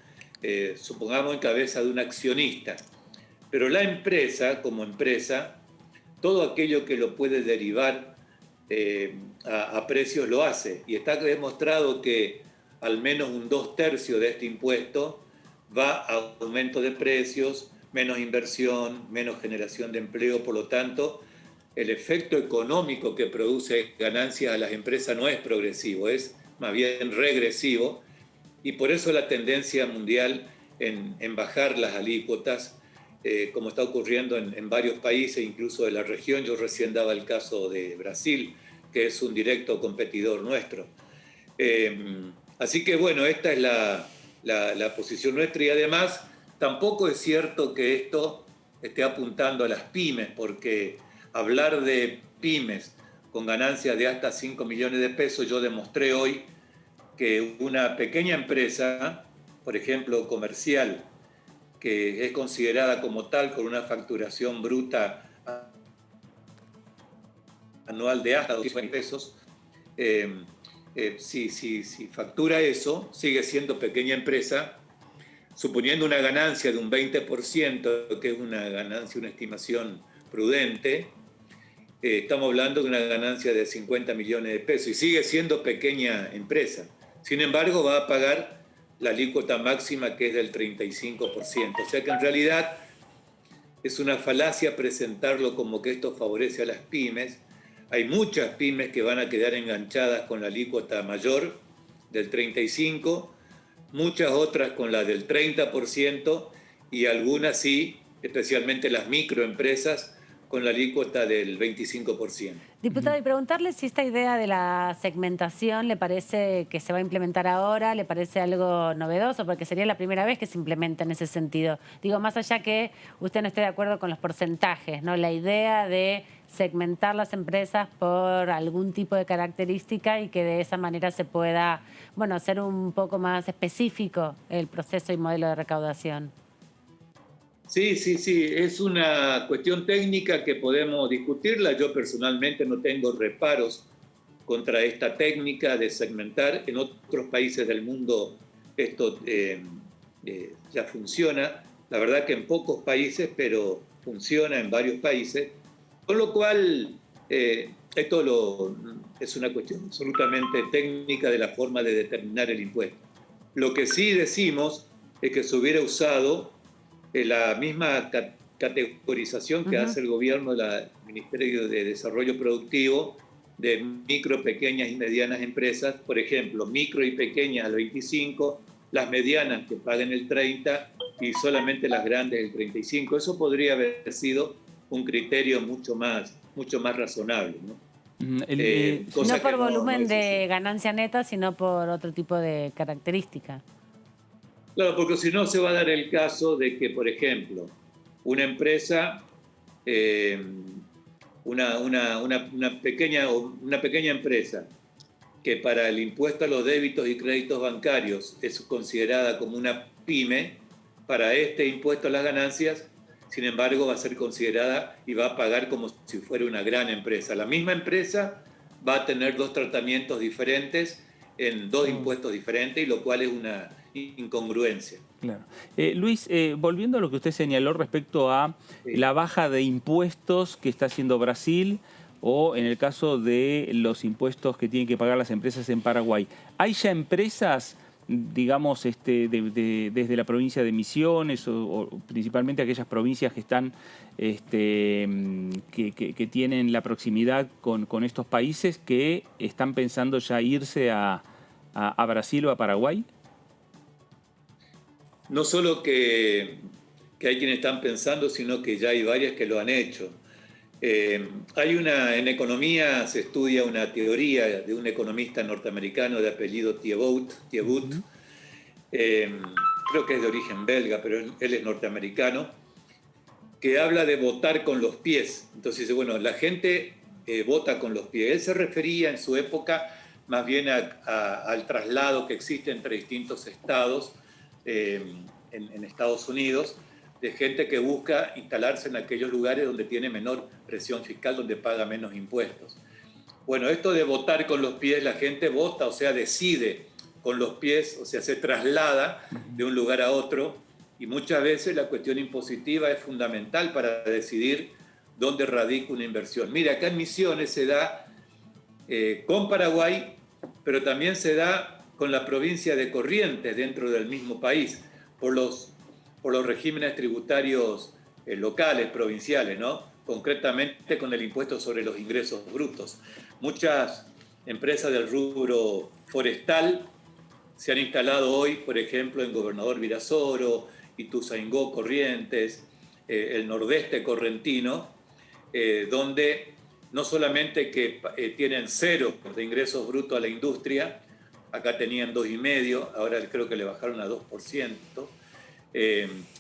[SPEAKER 7] supongamos en cabeza de un accionista. Pero la empresa, como empresa, todo aquello que lo puede derivar a precios lo hace. Y está demostrado que al menos un 2/3 de este impuesto va a aumento de precios, menos inversión, menos generación de empleo. Por lo tanto, el efecto económico que produce ganancias a las empresas no es progresivo, es más bien regresivo. Y por eso la tendencia mundial en bajar las alícuotas, como está ocurriendo en varios países, incluso de la región. Yo recién daba el caso de Brasil, que es un directo competidor nuestro. Así que bueno, esta es la posición nuestra y además tampoco es cierto que esto esté apuntando a las pymes, porque hablar de pymes con ganancias de hasta 5 millones de pesos, yo demostré hoy que una pequeña empresa, por ejemplo comercial, que es considerada como tal con una facturación bruta anual de hasta 200 pesos, si factura eso, sigue siendo pequeña empresa, suponiendo una ganancia de un 20%, que es una ganancia, una estimación prudente, estamos hablando de una ganancia de 50 millones de pesos y sigue siendo pequeña empresa. Sin embargo, va a pagar la alícuota máxima, que es del 35%. O sea que en realidad es una falacia presentarlo como que esto favorece a las pymes. Hay muchas pymes que van a quedar enganchadas con la alícuota mayor del 35%, muchas otras con la del 30% y algunas sí, especialmente las microempresas, con la alícuota del 25%.
[SPEAKER 4] Diputado, y preguntarle si esta idea de la segmentación le parece que se va a implementar ahora, le parece algo novedoso, porque sería la primera vez que se implementa en ese sentido. Digo, más allá que usted no esté de acuerdo con los porcentajes, ¿no? La idea de segmentar las empresas por algún tipo de característica y que de esa manera se pueda, bueno, hacer un poco más específico el proceso y modelo de recaudación.
[SPEAKER 7] Sí, es una cuestión técnica que podemos discutirla. Yo personalmente no tengo reparos contra esta técnica de segmentar. En otros países del mundo esto ya funciona. La verdad que en pocos países, pero funciona en varios países. Con lo cual, esto es una cuestión absolutamente técnica de la forma de determinar el impuesto. Lo que sí decimos es que se hubiera usado la misma categorización que hace el gobierno del Ministerio de Desarrollo Productivo de micro, pequeñas y medianas empresas. Por ejemplo, micro y pequeñas al 25%, las medianas que paguen el 30% y solamente las grandes el 35%. Eso podría haber sido un criterio mucho más razonable, ¿no?
[SPEAKER 4] No por volumen de ganancia neta, sino por otro tipo de característica.
[SPEAKER 7] Claro, porque si no se va a dar el caso de que, por ejemplo, una empresa, una pequeña empresa que para el impuesto a los débitos y créditos bancarios es considerada como una pyme, para este impuesto a las ganancias, sin embargo, va a ser considerada y va a pagar como si fuera una gran empresa. La misma empresa va a tener dos tratamientos diferentes en dos impuestos diferentes, y lo cual es una incongruencia.
[SPEAKER 3] Claro. Luis, volviendo a lo que usted señaló respecto a la baja de impuestos que está haciendo Brasil, o en el caso de los impuestos que tienen que pagar las empresas en Paraguay, ¿hay ya empresas, digamos, desde la provincia de Misiones o principalmente aquellas provincias que están que tienen la proximidad con estos países, que están pensando ya irse a Brasil o a Paraguay?
[SPEAKER 7] No solo que hay quienes están pensando, sino que ya hay varias que lo han hecho. En economía se estudia una teoría de un economista norteamericano de apellido Thiebaud, creo que es de origen belga, pero él es norteamericano, que habla de votar con los pies. Entonces dice, bueno, la gente vota con los pies. Él se refería en su época más bien al traslado que existe entre distintos estados en Estados Unidos, de gente que busca instalarse en aquellos lugares donde tiene menor presión fiscal, donde paga menos impuestos. Bueno, esto de votar con los pies, la gente vota, o sea, decide con los pies, o sea, se traslada de un lugar a otro, y muchas veces la cuestión impositiva es fundamental para decidir dónde radica una inversión. Mira, acá en Misiones se da con Paraguay, pero también se da con la provincia de Corrientes dentro del mismo país, por los regímenes tributarios locales, provinciales, ¿no? Concretamente con el impuesto sobre los ingresos brutos. Muchas empresas del rubro forestal se han instalado hoy, por ejemplo, en Gobernador Virasoro, Ituzaingó, Corrientes, el nordeste correntino, donde no solamente que tienen 0 de ingresos brutos a la industria, acá tenían 2,5%, ahora creo que le bajaron a 2%,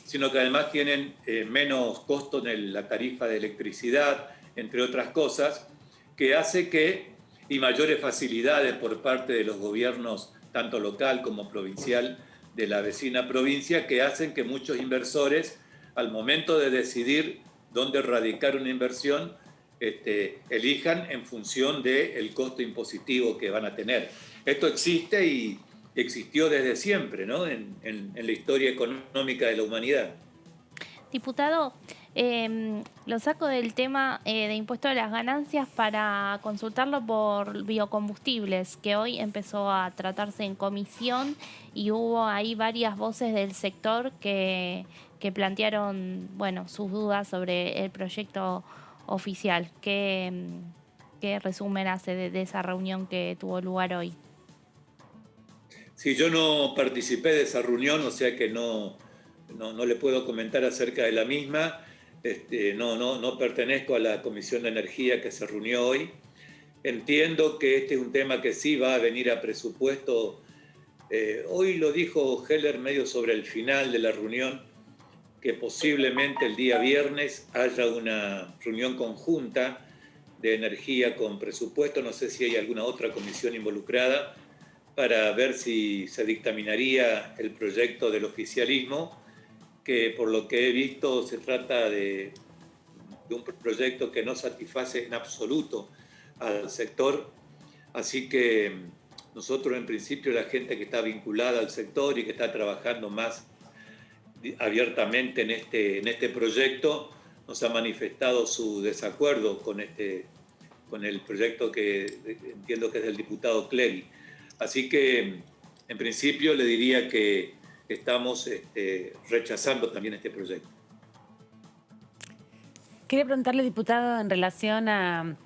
[SPEAKER 7] sino que además tienen menos costo en la tarifa de electricidad, entre otras cosas, que hace y mayores facilidades por parte de los gobiernos, tanto local como provincial, de la vecina provincia, que hacen que muchos inversores, al momento de decidir dónde radicar una inversión, elijan en función del costo impositivo que van a tener. Esto existe y existió desde siempre, ¿no? en la historia económica de la humanidad.
[SPEAKER 5] Diputado, lo saco del tema de impuesto a las ganancias para consultarlo por biocombustibles, que hoy empezó a tratarse en comisión y hubo ahí varias voces del sector que plantearon, bueno, sus dudas sobre el proyecto oficial. ¿Qué resumen hace de esa reunión que tuvo lugar hoy?
[SPEAKER 7] Sí, yo no participé de esa reunión, o sea que no le puedo comentar acerca de la misma. No pertenezco a la Comisión de Energía que se reunió hoy. Entiendo que este es un tema que sí va a venir a presupuesto. Hoy lo dijo Heller medio sobre el final de la reunión, que posiblemente el día viernes haya una reunión conjunta de energía con presupuesto. No sé si hay alguna otra comisión involucrada para ver si se dictaminaría el proyecto del oficialismo, que por lo que he visto se trata de un proyecto que no satisface en absoluto al sector. Así que nosotros, en principio, la gente que está vinculada al sector y que está trabajando más abiertamente en este proyecto, nos ha manifestado su desacuerdo con el proyecto que entiendo que es del diputado Clery. Así que, en principio, le diría que estamos rechazando también este proyecto.
[SPEAKER 4] Quería preguntarle, diputado, en relación a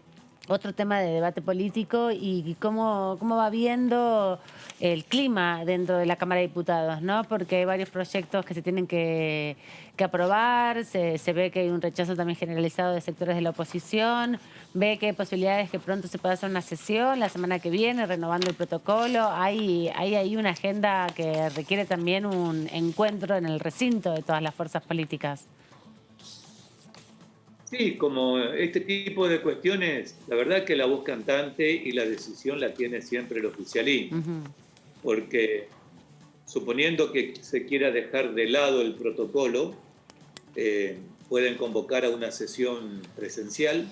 [SPEAKER 4] otro tema de debate político y cómo va viendo el clima dentro de la Cámara de Diputados, ¿no? Porque hay varios proyectos que se tienen que aprobar, se ve que hay un rechazo también generalizado de sectores de la oposición, ve que hay posibilidades que pronto se pueda hacer una sesión la semana que viene, renovando el protocolo. Hay ahí una agenda que requiere también un encuentro en el recinto de todas las fuerzas políticas.
[SPEAKER 7] Sí, como este tipo de cuestiones, la verdad que la voz cantante y la decisión la tiene siempre el oficialismo. Porque suponiendo que se quiera dejar de lado el protocolo, pueden convocar a una sesión presencial,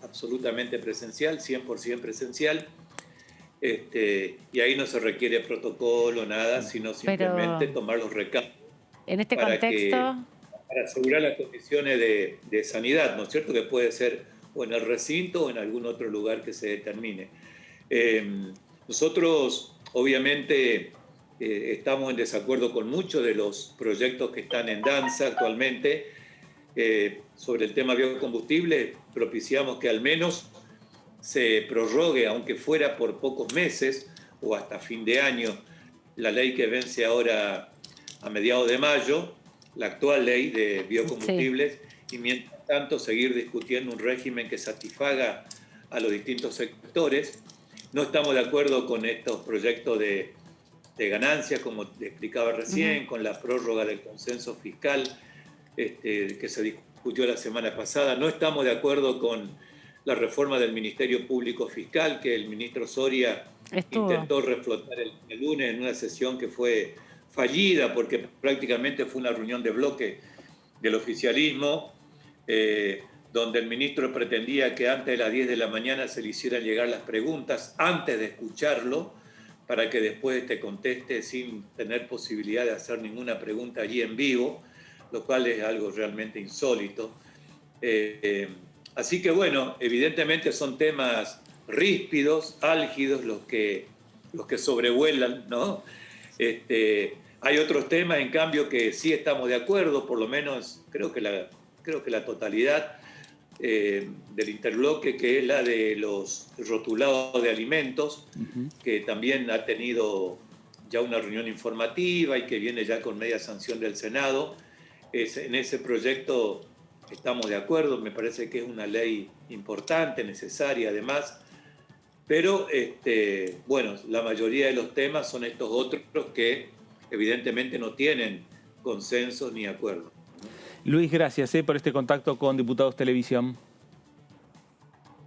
[SPEAKER 7] absolutamente presencial, 100% presencial, y ahí no se requiere protocolo, nada, sino simplemente tomar los recaudos.
[SPEAKER 4] En este contexto,
[SPEAKER 7] para asegurar las condiciones de sanidad, ¿no es cierto? Que puede ser o en el recinto o en algún otro lugar que se determine. Nosotros, obviamente, estamos en desacuerdo con muchos de los proyectos que están en danza actualmente. Sobre el tema biocombustible, propiciamos que al menos se prorrogue, aunque fuera por pocos meses o hasta fin de año, la ley que vence ahora a mediados de mayo, la actual ley de biocombustibles, sí. Y mientras tanto seguir discutiendo un régimen que satisfaga a los distintos sectores. No estamos de acuerdo con estos proyectos de ganancias, como te explicaba recién, con la prórroga del consenso fiscal que se discutió la semana pasada. No estamos de acuerdo con la reforma del Ministerio Público Fiscal, que el ministro Soria intentó reflotar el lunes en una sesión que fue fallida, porque prácticamente fue una reunión de bloque del oficialismo, donde el ministro pretendía que antes de las 10 de la mañana se le hicieran llegar las preguntas, antes de escucharlo, para que después te conteste sin tener posibilidad de hacer ninguna pregunta allí en vivo, lo cual es algo realmente insólito. Así que bueno, evidentemente son temas ríspidos, álgidos, los que sobrevuelan, ¿no? Hay otros temas, en cambio, que sí estamos de acuerdo, por lo menos creo que la totalidad del interbloque, que es la de los rotulados de alimentos, que también ha tenido ya una reunión informativa y que viene ya con media sanción del Senado. En ese proyecto estamos de acuerdo, me parece que es una ley importante, necesaria además, pero bueno, la mayoría de los temas son estos otros que evidentemente no tienen consenso ni acuerdo.
[SPEAKER 3] Luis, gracias por este contacto con Diputados Televisión.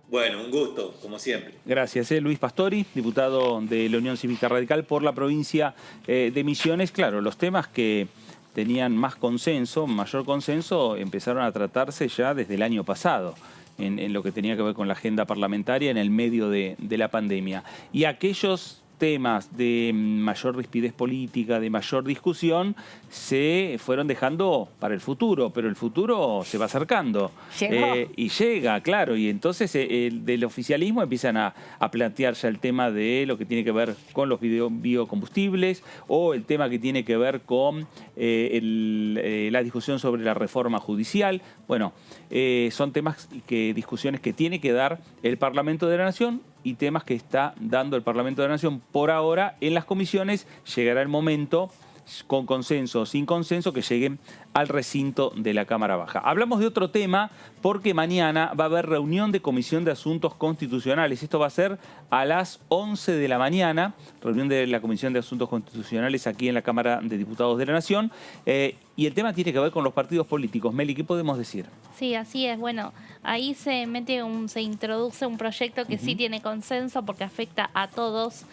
[SPEAKER 7] Bueno, un gusto, como siempre.
[SPEAKER 3] Gracias. Luis Pastori, diputado de la Unión Cívica Radical por la provincia de Misiones. Claro, los temas que tenían más consenso, mayor consenso, empezaron a tratarse ya desde el año pasado, en lo que tenía que ver con la agenda parlamentaria en el medio de la pandemia. Y aquellos temas de mayor rispidez política, de mayor discusión, se fueron dejando para el futuro, pero el futuro se va acercando. Y llega, claro, y entonces del oficialismo empiezan a plantear ya el tema de lo que tiene que ver con los biocombustibles o el tema que tiene que ver con la discusión sobre la reforma judicial. Bueno, son temas, discusiones que tiene que dar el Parlamento de la Nación y temas que está dando el Parlamento de la Nación por ahora en las comisiones. Llegará el momento, con consenso o sin consenso, que lleguen al recinto de la Cámara Baja. Hablamos de otro tema porque mañana va a haber reunión de Comisión de Asuntos Constitucionales. Esto va a ser a las 11 de la mañana, reunión de la Comisión de Asuntos Constitucionales aquí en la Cámara de Diputados de la Nación. Y el tema tiene que ver con los partidos políticos. Meli, ¿qué podemos decir?
[SPEAKER 5] Sí, así es. Bueno, ahí se introduce un proyecto que sí tiene consenso porque afecta a todas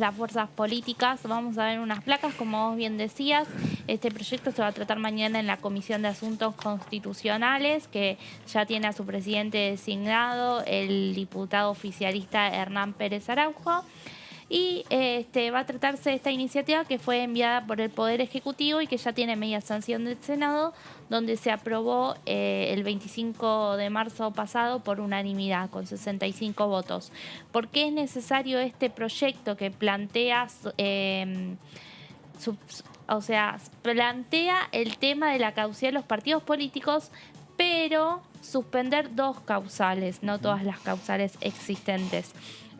[SPEAKER 5] las fuerzas políticas. Vamos a ver unas placas, como vos bien decías. Este proyecto se va a tratar mañana en la Comisión de Asuntos Constitucionales, que ya tiene a su presidente designado, el diputado oficialista Hernán Pérez Araujo. Y va a tratarse de esta iniciativa que fue enviada por el Poder Ejecutivo y que ya tiene media sanción del Senado, donde se aprobó el 25 de marzo pasado por unanimidad, con 65 votos. ¿Por qué es necesario este proyecto que plantea, plantea el tema de la caducidad de los partidos políticos, pero suspender 2 causales, no todas las causales existentes?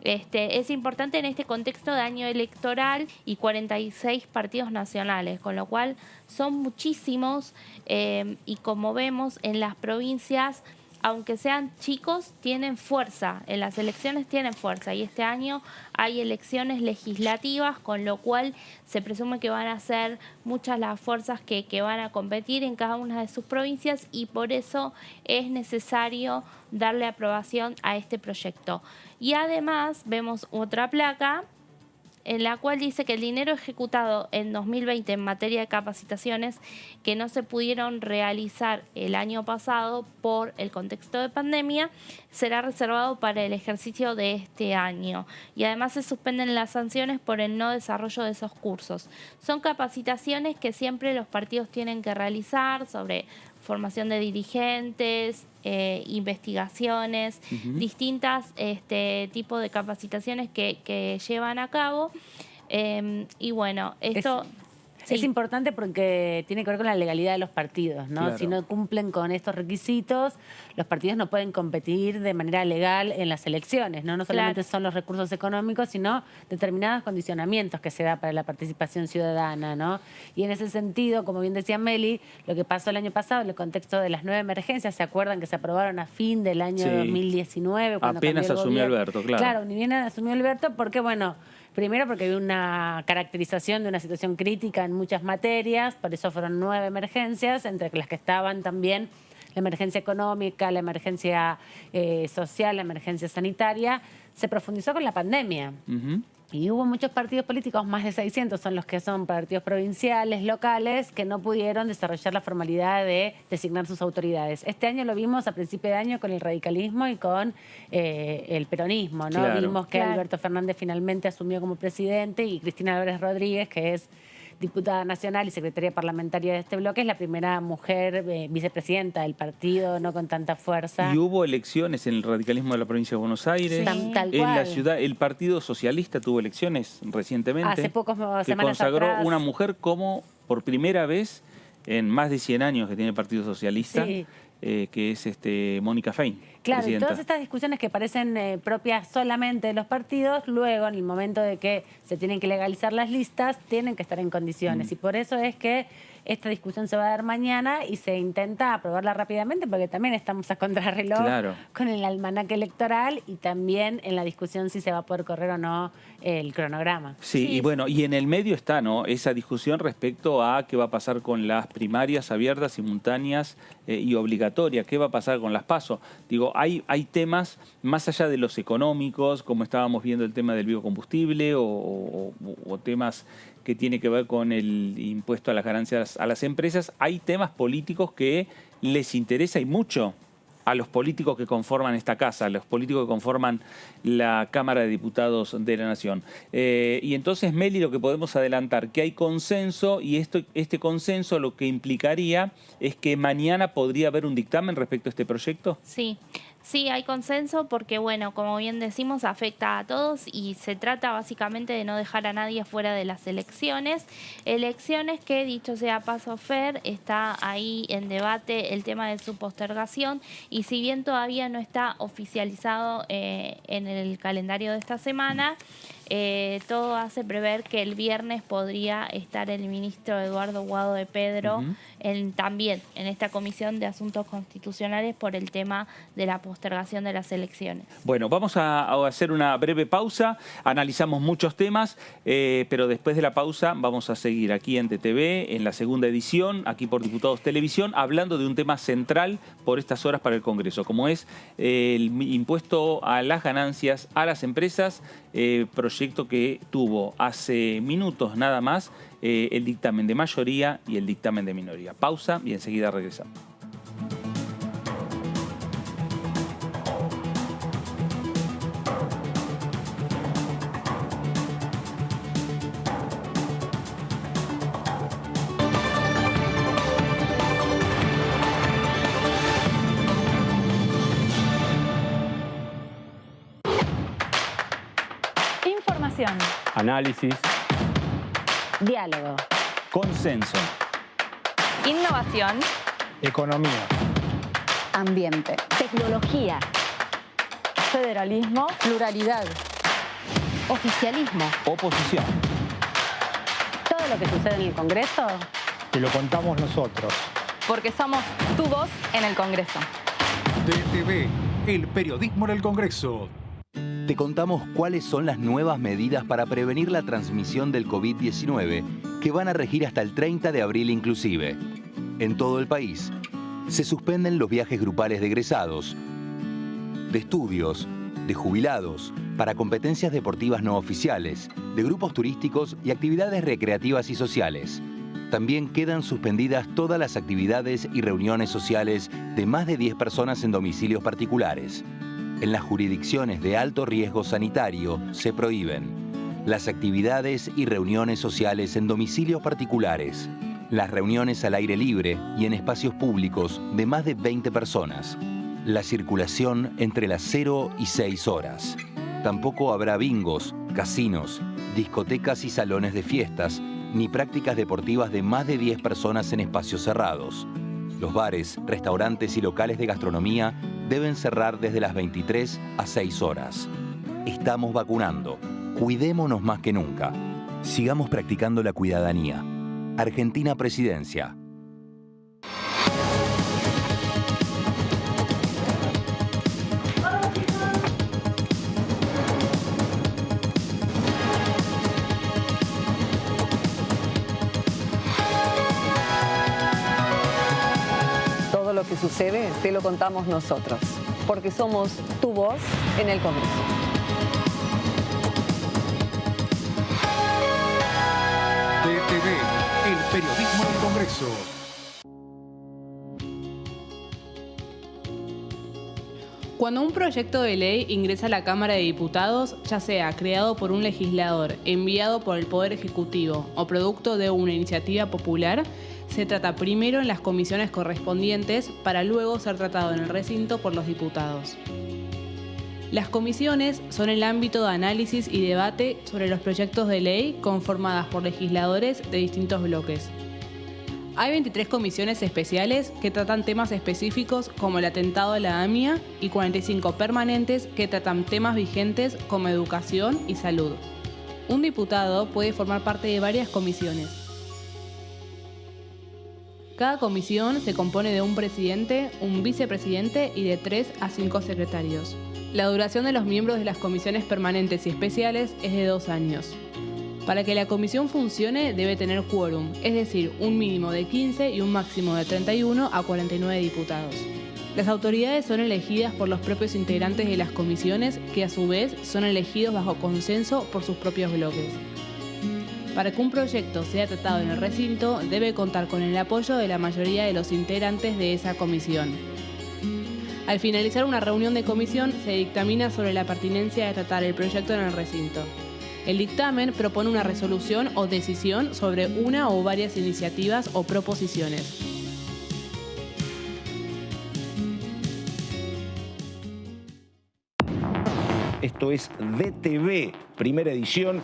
[SPEAKER 5] Es importante en este contexto de año electoral y 46 partidos nacionales, con lo cual son muchísimos y como vemos en las provincias, aunque sean chicos, tienen fuerza, en las elecciones tienen fuerza y este año hay elecciones legislativas, con lo cual se presume que van a ser muchas las fuerzas que van a competir en cada una de sus provincias y por eso es necesario darle aprobación a este proyecto. Y además vemos otra placa en la cual dice que el dinero ejecutado en 2020 en materia de capacitaciones que no se pudieron realizar el año pasado por el contexto de pandemia será reservado para el ejercicio de este año. Y además se suspenden las sanciones por el no desarrollo de esos cursos. Son capacitaciones que siempre los partidos tienen que realizar sobre formación de dirigentes, investigaciones, distintas tipos de capacitaciones que llevan a cabo. Y bueno, esto...
[SPEAKER 4] Es importante porque tiene que ver con la legalidad de los partidos, ¿no?
[SPEAKER 3] Claro.
[SPEAKER 4] Si no cumplen con estos requisitos, los partidos no pueden competir de manera legal en las elecciones, ¿no? No solamente son los recursos económicos, sino determinados condicionamientos que se da para la participación ciudadana, ¿no? Y en ese sentido, como bien decía Meli, lo que pasó el año pasado en el contexto de las 9 emergencias, ¿se acuerdan que se aprobaron a fin del año 2019? Cuando
[SPEAKER 3] apenas asumió Alberto, claro.
[SPEAKER 4] Claro, ni bien asumió Alberto porque, bueno... Primero porque había una caracterización de una situación crítica en muchas materias, por eso fueron 9 emergencias, entre las que estaban también la emergencia económica, la emergencia social, la emergencia sanitaria. Se profundizó con la pandemia. Y hubo muchos partidos políticos, más de 600 son los que son partidos provinciales, locales, que no pudieron desarrollar la formalidad de designar sus autoridades. Este año lo vimos a principio de año con el radicalismo y con el peronismo, ¿no?
[SPEAKER 3] Claro.
[SPEAKER 4] Vimos que Alberto Fernández finalmente asumió como presidente y Cristina Álvarez Rodríguez, que es diputada nacional y secretaria parlamentaria de este bloque, es la primera mujer vicepresidenta del partido, no con tanta fuerza.
[SPEAKER 3] Y hubo elecciones en el radicalismo de la provincia de Buenos Aires.
[SPEAKER 4] Tal
[SPEAKER 3] en
[SPEAKER 4] cual.
[SPEAKER 3] la ciudad, el Partido Socialista tuvo elecciones recientemente.
[SPEAKER 4] Hace pocos
[SPEAKER 3] que
[SPEAKER 4] semanas
[SPEAKER 3] consagró
[SPEAKER 4] atrás.
[SPEAKER 3] una mujer como por primera vez en más de 100 años que tiene el Partido Socialista, que es Mónica Fein.
[SPEAKER 4] Claro, y
[SPEAKER 3] presidenta.
[SPEAKER 4] todas estas discusiones que parecen propias solamente de los partidos, luego en el momento de que se tienen que legalizar las listas, tienen que estar en condiciones. Y por eso es que esta discusión se va a dar mañana y se intenta aprobarla rápidamente, porque también estamos a contrarreloj con el almanaque electoral y también en la discusión si se va a poder correr o no el cronograma.
[SPEAKER 3] Sí, y bueno, y en el medio está, ¿no?, esa discusión respecto a qué va a pasar con las primarias abiertas, simultáneas y obligatorias, qué va a pasar con las PASO. Digo, hay temas más allá de los económicos, como estábamos viendo el tema del biocombustible o temas que tiene que ver con el impuesto a las ganancias a las empresas. Hay temas políticos que les interesa y mucho a los políticos que conforman esta casa, a los políticos que conforman la Cámara de Diputados de la Nación. Y entonces, Meli, lo que podemos adelantar, que hay consenso, y este consenso lo que implicaría es que mañana podría haber un dictamen respecto a este proyecto.
[SPEAKER 5] Sí. Sí, hay consenso porque, bueno, como bien decimos, afecta a todos y se trata básicamente de no dejar a nadie fuera de las elecciones. Elecciones que, dicho sea paso, Fer, está ahí en debate el tema de su postergación y si bien todavía no está oficializado en el calendario de esta semana, todo hace prever que el viernes podría estar el ministro Eduardo Guado de Pedro también en esta Comisión de Asuntos Constitucionales por el tema de la postergación de las elecciones.
[SPEAKER 3] Bueno, vamos a hacer una breve pausa, analizamos muchos temas, pero después de la pausa vamos a seguir aquí en DTV, en la segunda edición, aquí por Diputados Televisión, hablando de un tema central por estas horas para el Congreso, como es el impuesto a las ganancias a las empresas, proyecto que tuvo hace minutos nada más el dictamen de mayoría y el dictamen de minoría. Pausa y enseguida regresamos.
[SPEAKER 8] Información.
[SPEAKER 9] Análisis.
[SPEAKER 4] Diálogo.
[SPEAKER 3] Consenso.
[SPEAKER 8] Innovación.
[SPEAKER 9] Economía.
[SPEAKER 8] Ambiente.
[SPEAKER 4] Tecnología.
[SPEAKER 8] Federalismo.
[SPEAKER 4] Pluralidad.
[SPEAKER 8] Oficialismo.
[SPEAKER 3] Oposición.
[SPEAKER 4] Todo lo que sucede en el Congreso.
[SPEAKER 9] Te lo contamos nosotros.
[SPEAKER 8] Porque somos tu voz en el Congreso.
[SPEAKER 2] DTV, el periodismo en el Congreso.
[SPEAKER 10] Te contamos cuáles son las nuevas medidas para prevenir la transmisión del COVID-19 que van a regir hasta el 30 de abril inclusive. En todo el país, se suspenden los viajes grupales de egresados, de estudios, de jubilados, para competencias deportivas no oficiales, de grupos turísticos y actividades recreativas y sociales. También quedan suspendidas todas las actividades y reuniones sociales de más de 10 personas en domicilios particulares. En las jurisdicciones de alto riesgo sanitario se prohíben las actividades y reuniones sociales en domicilios particulares, las reuniones al aire libre y en espacios públicos de más de 20 personas, la circulación entre las 0 y 6 horas. Tampoco habrá bingos, casinos, discotecas y salones de fiestas, ni prácticas deportivas de más de 10 personas en espacios cerrados. Los bares, restaurantes y locales de gastronomía deben cerrar desde las 23 a 6 horas. Estamos vacunando. Cuidémonos más que nunca. Sigamos practicando la cuidadanía. Argentina Presidencia.
[SPEAKER 11] Todo lo que sucede te lo contamos nosotros, porque somos tu voz en el Congreso.
[SPEAKER 2] DTV, el periodismo del Congreso.
[SPEAKER 12] Cuando un proyecto de ley ingresa a la Cámara de Diputados, ya sea creado por un legislador, enviado por el Poder Ejecutivo o producto de una iniciativa popular, se trata primero en las comisiones correspondientes para luego ser tratado en el recinto por los diputados. Las comisiones son el ámbito de análisis y debate sobre los proyectos de ley conformadas por legisladores de distintos bloques. Hay 23 comisiones especiales que tratan temas específicos como el atentado a la AMIA y 45 permanentes que tratan temas vigentes como educación y salud. Un diputado puede formar parte de varias comisiones. Cada comisión se compone de un presidente, un vicepresidente y de 3 a 5 secretarios. La duración de los miembros de las comisiones permanentes y especiales es de 2 años. Para que la comisión funcione debe tener quórum, es decir, un mínimo de 15 y un máximo de 31 a 49 diputados. Las autoridades son elegidas por los propios integrantes de las comisiones, que a su vez son elegidos bajo consenso por sus propios bloques. Para que un proyecto sea tratado en el recinto, debe contar con el apoyo de la mayoría de los integrantes de esa comisión. Al finalizar una reunión de comisión, se dictamina sobre la pertinencia de tratar el proyecto en el recinto. El dictamen propone una resolución o decisión sobre una o varias iniciativas o proposiciones.
[SPEAKER 13] Esto es DTV, primera edición.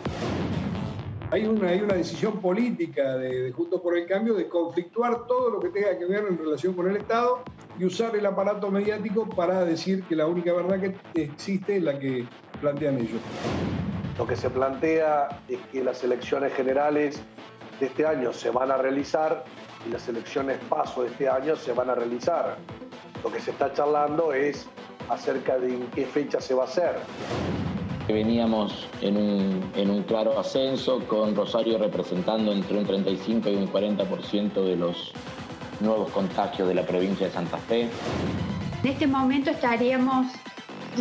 [SPEAKER 14] Hay una decisión política de Juntos por el Cambio de conflictuar todo lo que tenga que ver en relación con el Estado y usar el aparato mediático para decir que la única verdad que existe es la que plantean ellos.
[SPEAKER 15] Lo que se plantea es que las elecciones generales de este año se van a realizar y las elecciones PASO de este año se van a realizar. Lo que se está charlando es acerca de en qué fecha se va a hacer.
[SPEAKER 16] Veníamos en un claro ascenso, con Rosario representando entre un 35 y un 40% de los nuevos contagios de la provincia de Santa Fe.
[SPEAKER 17] En este momento estaríamos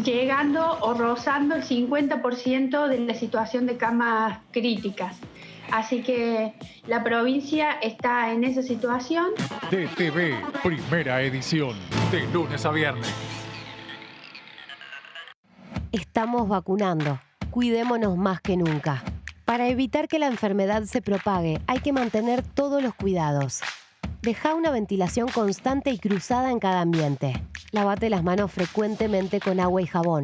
[SPEAKER 17] llegando o rozando el 50% de la situación de camas críticas. Así que la provincia está en esa situación.
[SPEAKER 2] DTV, primera edición, de lunes a viernes.
[SPEAKER 18] Estamos vacunando. Cuidémonos más que nunca. Para evitar que la enfermedad se propague, hay que mantener todos los cuidados. Deja una ventilación constante y cruzada en cada ambiente. Lávate las manos frecuentemente con agua y jabón.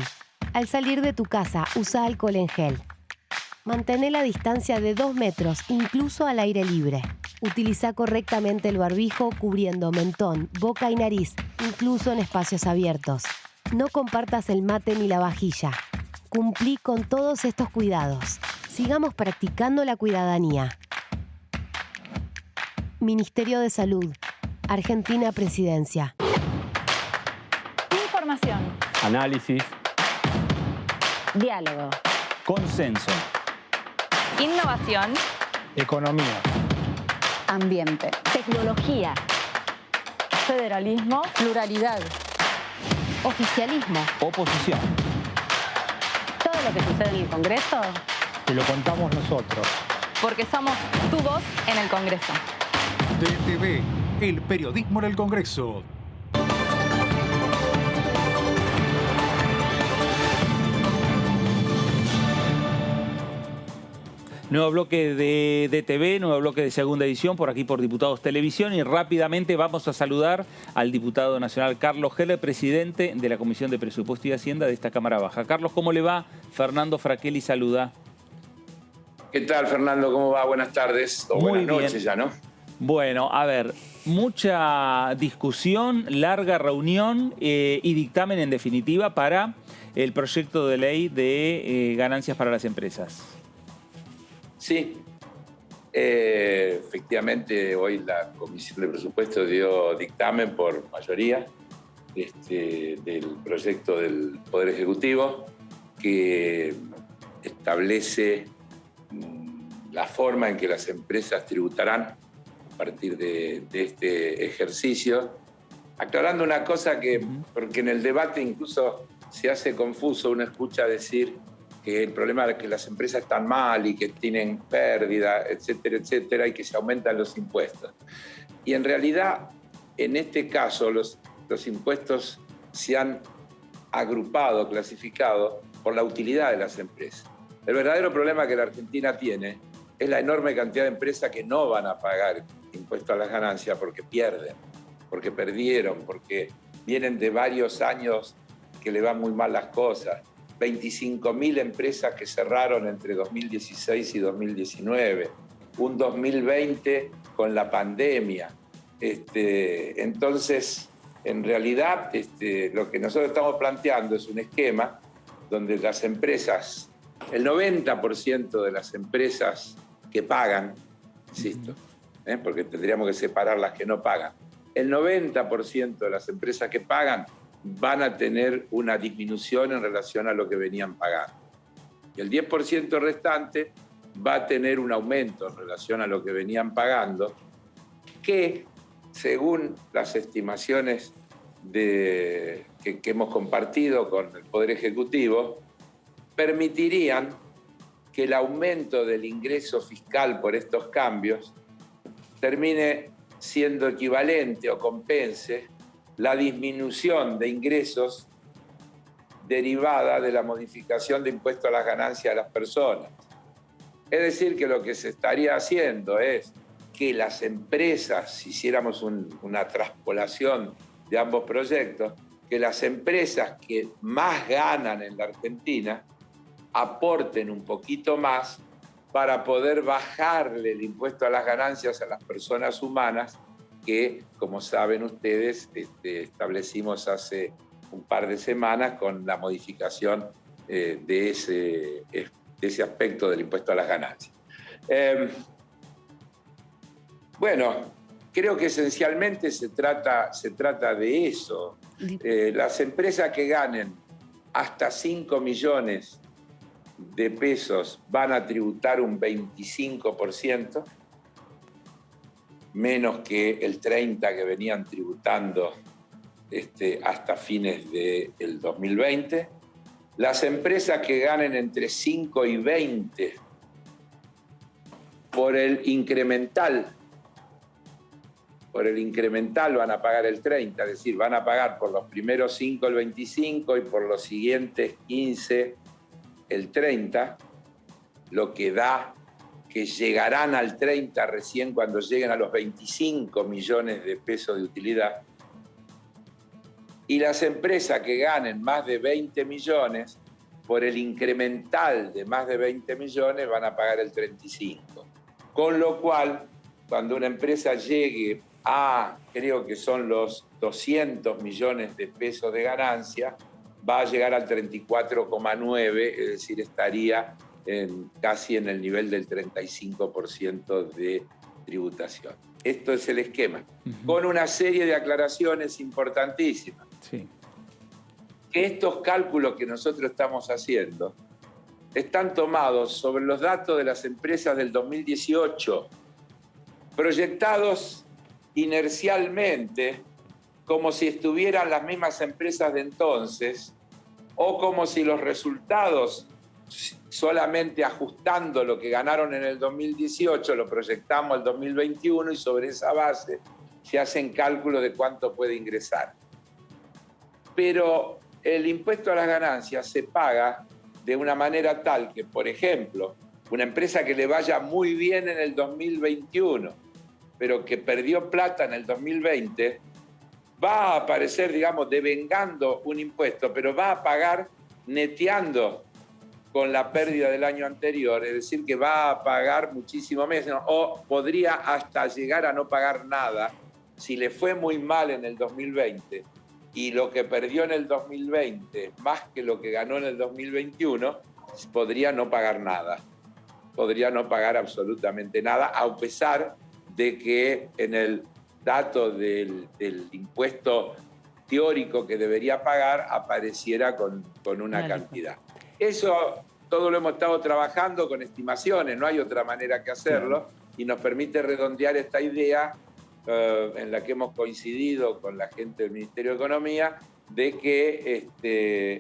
[SPEAKER 18] Al salir de tu casa, usa alcohol en gel. Mantén la distancia de 2 metros, incluso al aire libre. Utiliza correctamente el barbijo cubriendo mentón, boca y nariz, incluso en espacios abiertos. No compartas el mate ni la vajilla. Cumplí con todos estos cuidados. Sigamos practicando la cuidadanía. Ministerio de Salud. Argentina Presidencia.
[SPEAKER 8] Información.
[SPEAKER 9] Análisis.
[SPEAKER 8] Diálogo.
[SPEAKER 3] Consenso.
[SPEAKER 8] Innovación.
[SPEAKER 9] Economía.
[SPEAKER 8] Ambiente. Tecnología. Federalismo. Pluralidad. Oficialismo.
[SPEAKER 3] Oposición.
[SPEAKER 4] Todo lo que sucede en el Congreso.
[SPEAKER 9] Te lo contamos nosotros.
[SPEAKER 8] Porque somos tu voz en el Congreso.
[SPEAKER 2] DTV, el periodismo en el Congreso.
[SPEAKER 3] Nuevo bloque de DTV, nuevo bloque de segunda edición, por aquí por Diputados Televisión. Y rápidamente vamos a saludar al diputado nacional Carlos Heller, presidente de la Comisión de Presupuesto y Hacienda de esta Cámara Baja. Carlos, ¿cómo le va? Fernando Fraquelli saluda.
[SPEAKER 19] ¿Qué tal, Fernando? ¿Cómo va? Buenas tardes o buenas noches ya, ¿no?
[SPEAKER 3] Bueno, a ver, mucha discusión, larga reunión y dictamen en definitiva para el proyecto de ley de ganancias para las empresas.
[SPEAKER 19] Sí, efectivamente hoy la Comisión de Presupuesto dio dictamen por mayoría del proyecto del Poder Ejecutivo que establece la forma en que las empresas tributarán a partir de este ejercicio, aclarando una cosa porque en el debate incluso se hace confuso, uno escucha decir que el problema es que las empresas están mal y que tienen pérdida, etcétera, y que se aumentan los impuestos. Y en realidad, en este caso, los impuestos se han agrupado, clasificado por la utilidad de las empresas. El verdadero problema que la Argentina tiene es la enorme cantidad de empresas que no van a pagar impuesto a las ganancias porque pierden, porque perdieron, porque vienen de varios años que le van muy mal las cosas. 25.000 empresas que cerraron entre 2016 y 2019, un 2020 con la pandemia. Entonces, en realidad, lo que nosotros estamos planteando es un esquema donde las empresas, el 90% de las empresas que pagan, insisto, porque tendríamos que separar las que no pagan, el 90% de las empresas que pagan van a tener una disminución en relación a lo que venían pagando. Y el 10% restante va a tener un aumento en relación a lo que venían pagando, que según las estimaciones que hemos compartido con el Poder Ejecutivo, permitirían que el aumento del ingreso fiscal por estos cambios termine siendo equivalente o compense la disminución de ingresos derivada de la modificación de impuesto a las ganancias de las personas. Es decir, que lo que se estaría haciendo es que las empresas, si hiciéramos una traspolación de ambos proyectos, que las empresas que más ganan en la Argentina aporten un poquito más para poder bajarle el impuesto a las ganancias a las personas humanas que, como saben ustedes, establecimos hace un par de semanas con la modificación de ese aspecto del impuesto a las ganancias. Bueno, creo que esencialmente se trata de eso. Las empresas que ganen hasta 5 millones de pesos van a tributar un 25%, menos que el 30% que venían tributando hasta fines del 2020. Las empresas que ganen entre 5 y 20 por el incremental van a pagar el 30%, es decir, van a pagar por los primeros 5 el 25% y por los siguientes 15 el 30%, lo que da que llegarán al 30% recién cuando lleguen a los 25 millones de pesos de utilidad. Y las empresas que ganen más de 20 millones, por el incremental de más de 20 millones van a pagar el 35%. Con lo cual, cuando una empresa llegue a, creo que son los 200 millones de pesos de ganancia, va a llegar al 34,9%, es decir, estaría casi en el nivel del 35% de tributación. Esto es el esquema, con una serie de aclaraciones importantísimas.
[SPEAKER 3] Sí.
[SPEAKER 19] Que estos cálculos que nosotros estamos haciendo están tomados sobre los datos de las empresas del 2018, proyectados inercialmente como si estuvieran las mismas empresas de entonces, o como si los resultados, solamente ajustando lo que ganaron en el 2018, lo proyectamos al 2021 y sobre esa base se hacen cálculos de cuánto puede ingresar. Pero el impuesto a las ganancias se paga de una manera tal que, por ejemplo, una empresa que le vaya muy bien en el 2021, pero que perdió plata en el 2020, va a aparecer, digamos, devengando un impuesto, pero va a pagar neteando con la pérdida del año anterior, es decir, que va a pagar muchísimo menos, o podría hasta llegar a no pagar nada si le fue muy mal en el 2020 y lo que perdió en el 2020 más que lo que ganó en el 2021, podría no pagar nada, podría no pagar absolutamente nada, a pesar de que en el dato del impuesto teórico que debería pagar apareciera con una cantidad. Eso todo lo hemos estado trabajando con estimaciones, no hay otra manera que hacerlo, y nos permite redondear esta idea en la que hemos coincidido con la gente del Ministerio de Economía, de que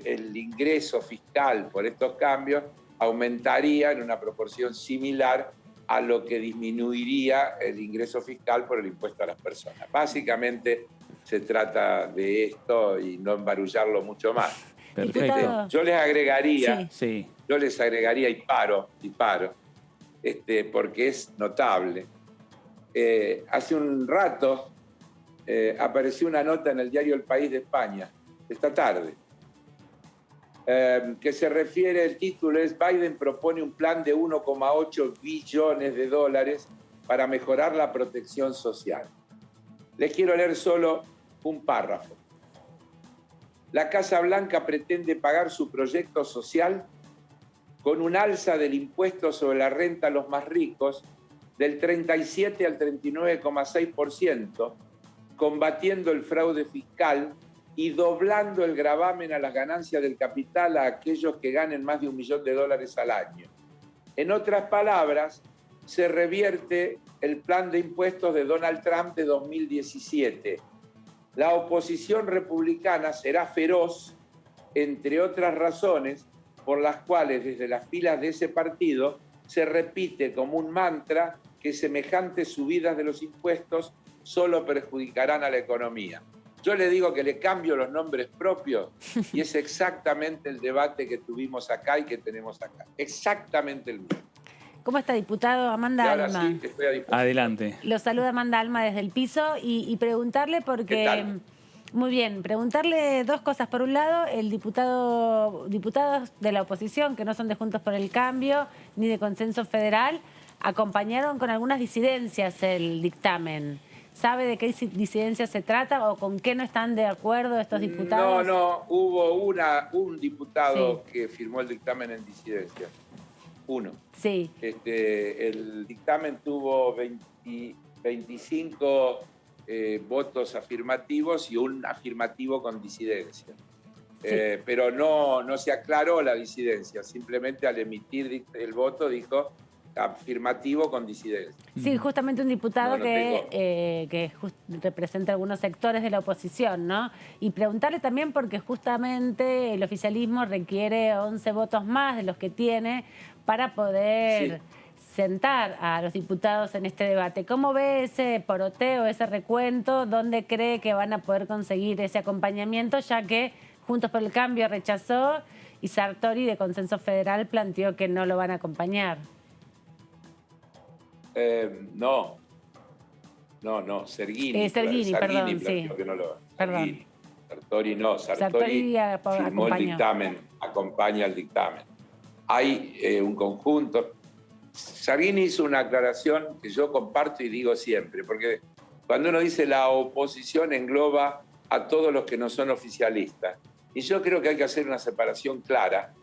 [SPEAKER 19] el ingreso fiscal por estos cambios aumentaría en una proporción similar a lo que disminuiría el ingreso fiscal por el impuesto a las personas. Básicamente se trata de esto y no embarullarlo mucho más.
[SPEAKER 3] Perfecto.
[SPEAKER 19] Yo les agregaría,
[SPEAKER 3] Sí.
[SPEAKER 19] yo les agregaría y paro, porque es notable. Hace un rato apareció una nota en el diario El País de España, esta tarde, que se refiere, el título es Biden propone un plan de 1,8 billones de dólares para mejorar la protección social. Les quiero leer solo un párrafo. La Casa Blanca pretende pagar su proyecto social con un alza del impuesto sobre la renta a los más ricos del 37 al 39,6%, combatiendo el fraude fiscal y doblando el gravamen a las ganancias del capital a aquellos que ganen más de $1 millón al año. En otras palabras, se revierte el plan de impuestos de Donald Trump de 2017. La oposición republicana será feroz, entre otras razones, por las cuales desde las filas de ese partido se repite como un mantra que semejantes subidas de los impuestos solo perjudicarán a la economía. Yo le digo que le cambio los nombres propios y es exactamente el debate que tuvimos acá y que tenemos acá. Exactamente el mismo.
[SPEAKER 4] ¿Cómo está, diputado? Amanda
[SPEAKER 19] Ahora
[SPEAKER 4] Alma.
[SPEAKER 19] sí, estoy a disposición.
[SPEAKER 3] Adelante.
[SPEAKER 4] Lo saluda Amanda Alma desde el piso y preguntarle porque...
[SPEAKER 19] ¿Qué tal?
[SPEAKER 4] Muy bien, preguntarle dos cosas. Por un lado, diputados de la oposición, que no son de Juntos por el Cambio ni de Consenso Federal, acompañaron con algunas disidencias el dictamen. ¿Sabe de qué disidencias se trata o con qué no están de acuerdo estos diputados?
[SPEAKER 19] No, hubo un diputado que firmó el dictamen en disidencia. Uno.
[SPEAKER 4] Sí.
[SPEAKER 19] El dictamen tuvo 25 votos afirmativos y un afirmativo con disidencia. Sí. Pero no se aclaró la disidencia, simplemente al emitir el voto dijo afirmativo con disidencia.
[SPEAKER 4] Sí, justamente un diputado que representa algunos sectores de la oposición, ¿no? Y preguntarle también porque justamente el oficialismo requiere 11 votos más de los que tiene para poder sentar a los diputados en este debate. ¿Cómo ve ese poroteo, ese recuento? ¿Dónde cree que van a poder conseguir ese acompañamiento? Ya que Juntos por el Cambio rechazó y Sartori de Consenso Federal planteó que no lo van a acompañar.
[SPEAKER 19] No, Serguini.
[SPEAKER 4] Serguini, perdón, sí.
[SPEAKER 19] Que no lo,
[SPEAKER 4] perdón.
[SPEAKER 19] Sartori no, Sartori firmó el dictamen, acompaña el dictamen. Hay un conjunto. Serguini hizo una aclaración que yo comparto y digo siempre, porque cuando uno dice la oposición engloba a todos los que no son oficialistas. Y yo creo que hay que hacer una separación clara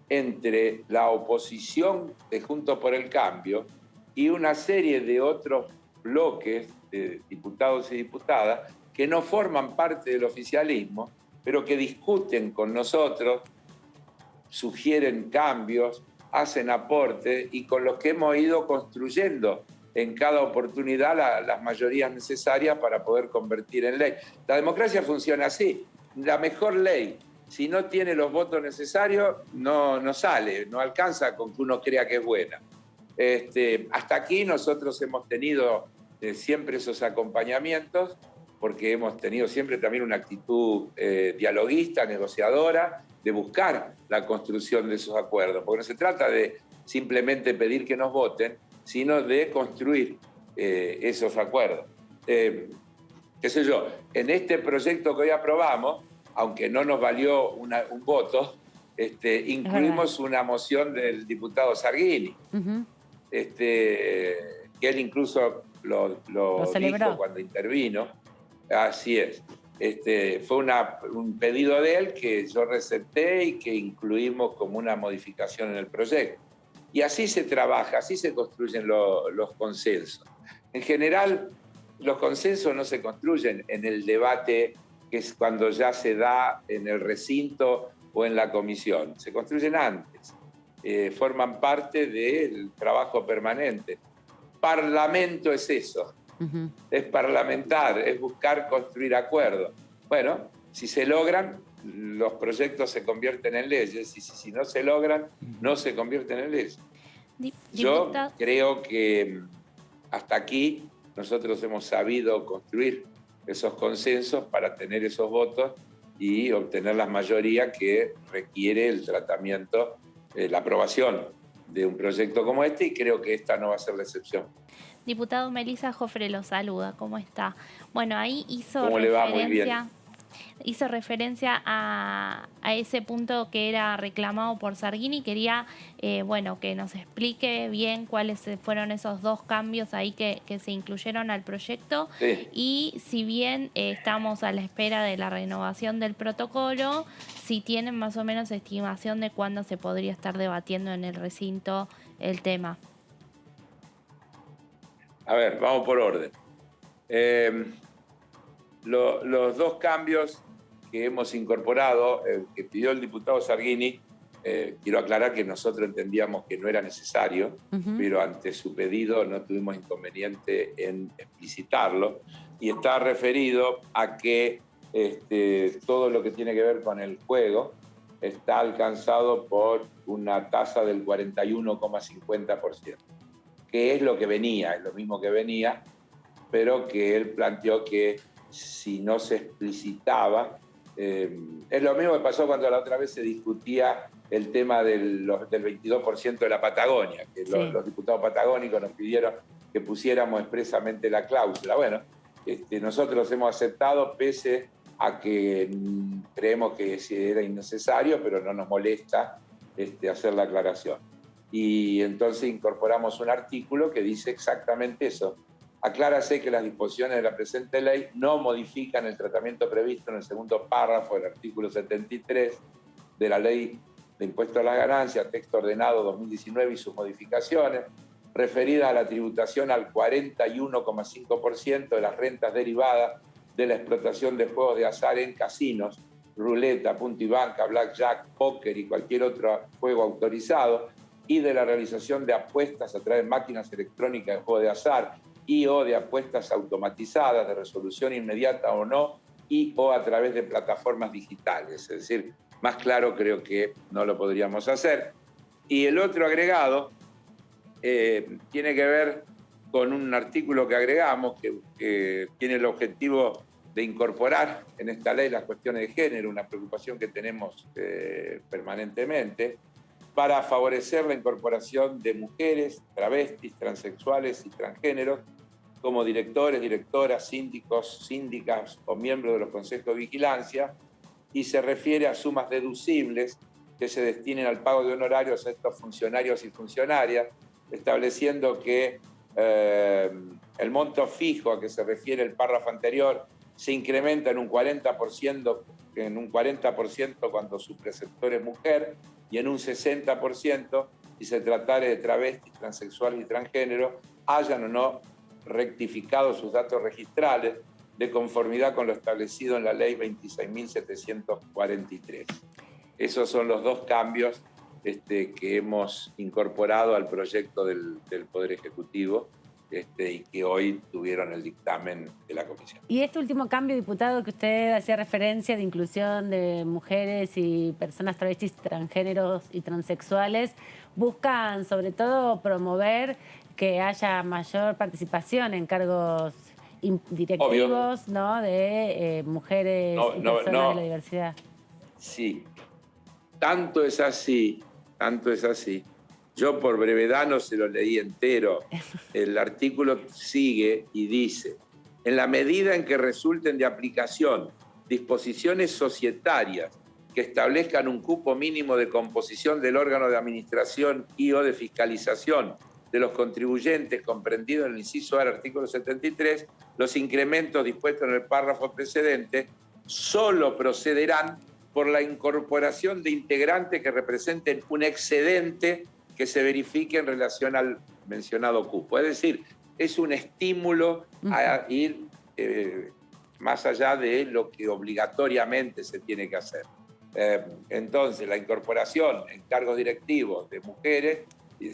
[SPEAKER 19] entre la oposición de Juntos por el Cambio y una serie de otros bloques de diputados y diputadas que no forman parte del oficialismo, pero que discuten con nosotros, sugieren cambios, hacen aportes y con los que hemos ido construyendo en cada oportunidad las mayorías necesarias para poder convertir en ley. La democracia funciona así. La mejor ley, si no tiene los votos necesarios, no sale, no alcanza con que uno crea que es buena. Hasta aquí nosotros hemos tenido siempre esos acompañamientos, porque hemos tenido siempre también una actitud dialoguista, negociadora, de buscar la construcción de esos acuerdos, porque no se trata de simplemente pedir que nos voten, sino de construir esos acuerdos. Qué sé yo, en este proyecto que hoy aprobamos, aunque no nos valió un voto, incluimos una moción del diputado Serguini, que él incluso lo dijo cuando intervino. Así es. Fue un pedido de él que yo recepté y que incluimos como una modificación en el proyecto. Y así se trabaja, así se construyen los consensos. En general, los consensos no se construyen en el debate, que es cuando ya se da en el recinto o en la comisión. Se construyen antes, forman parte del trabajo permanente. Parlamento es eso. Es parlamentar, es buscar construir acuerdos. Bueno, si se logran, los proyectos se convierten en leyes, y si no se logran, no se convierten en leyes. Yo creo que hasta aquí nosotros hemos sabido construir esos consensos para tener esos votos y obtener la mayoría que requiere el tratamiento, la aprobación de un proyecto como este, y creo que esta no va a ser la excepción.
[SPEAKER 5] Diputado Melissa Jofre lo saluda, ¿cómo está? Bueno, ahí hizo referencia a ese punto que era reclamado por Serguini. Quería que nos explique bien cuáles fueron esos dos cambios ahí que se incluyeron al proyecto. Sí. Y si bien estamos a la espera de la renovación del protocolo, si tienen más o menos estimación de cuándo se podría estar debatiendo en el recinto el tema.
[SPEAKER 19] A ver, vamos por orden. Los dos cambios que hemos incorporado, que pidió el diputado Serguini, quiero aclarar que nosotros entendíamos que no era necesario, pero ante su pedido no tuvimos inconveniente en explicitarlo, y está referido a que todo lo que tiene que ver con el juego está alcanzado por una tasa del 41,50%. Que es lo que venía, es lo mismo que venía, pero que él planteó que si no se explicitaba. Es lo mismo que pasó cuando la otra vez se discutía el tema del 22% de la Patagonia, que los diputados patagónicos nos pidieron que pusiéramos expresamente la cláusula. Bueno, nosotros hemos aceptado pese a que creemos que era innecesario, pero no nos molesta hacer la aclaración. Y entonces incorporamos un artículo que dice exactamente eso. Aclárase que las disposiciones de la presente ley no modifican el tratamiento previsto en el segundo párrafo del artículo 73 de la Ley de Impuesto a las Ganancias, texto ordenado 2019 y sus modificaciones, referidas a la tributación al 41,5% de las rentas derivadas de la explotación de juegos de azar en casinos, ruleta, punta y banca, blackjack, póker y cualquier otro juego autorizado, y de la realización de apuestas a través de máquinas electrónicas de juego de azar y o de apuestas automatizadas de resolución inmediata o no, y o a través de plataformas digitales. Es decir, más claro creo que no lo podríamos hacer. Y el otro agregado tiene que ver con un artículo que agregamos que tiene el objetivo de incorporar en esta ley las cuestiones de género, una preocupación que tenemos permanentemente, para favorecer la incorporación de mujeres, travestis, transexuales y transgéneros como directores, directoras, síndicos, síndicas o miembros de los consejos de vigilancia, y se refiere a sumas deducibles que se destinen al pago de honorarios a estos funcionarios y funcionarias, estableciendo que el monto fijo a que se refiere el párrafo anterior se incrementa en un 40%, cuando su preceptor es mujer, y en un 60% si se tratare de travestis, transexuales y transgénero, hayan o no rectificado sus datos registrales de conformidad con lo establecido en la Ley 26.743. Esos son los dos cambios que hemos incorporado al proyecto del Poder Ejecutivo y que hoy tuvieron el dictamen de la Comisión.
[SPEAKER 4] Y este último cambio, diputado, que usted hacía referencia de inclusión de mujeres y personas travestis, transgéneros y transexuales, buscan sobre todo promover que haya mayor participación en cargos directivos, ¿no? De mujeres y personas de la diversidad.
[SPEAKER 19] Sí, tanto es así. Yo por brevedad no se lo leí entero. El artículo sigue y dice: en la medida en que resulten de aplicación disposiciones societarias que establezcan un cupo mínimo de composición del órgano de administración y o de fiscalización de los contribuyentes comprendido en el inciso A del artículo 73, los incrementos dispuestos en el párrafo precedente solo procederán por la incorporación de integrantes que representen un excedente que se verifique en relación al mencionado cupo. Es decir, es un estímulo a ir más allá de lo que obligatoriamente se tiene que hacer. Entonces, la incorporación en cargos directivos de mujeres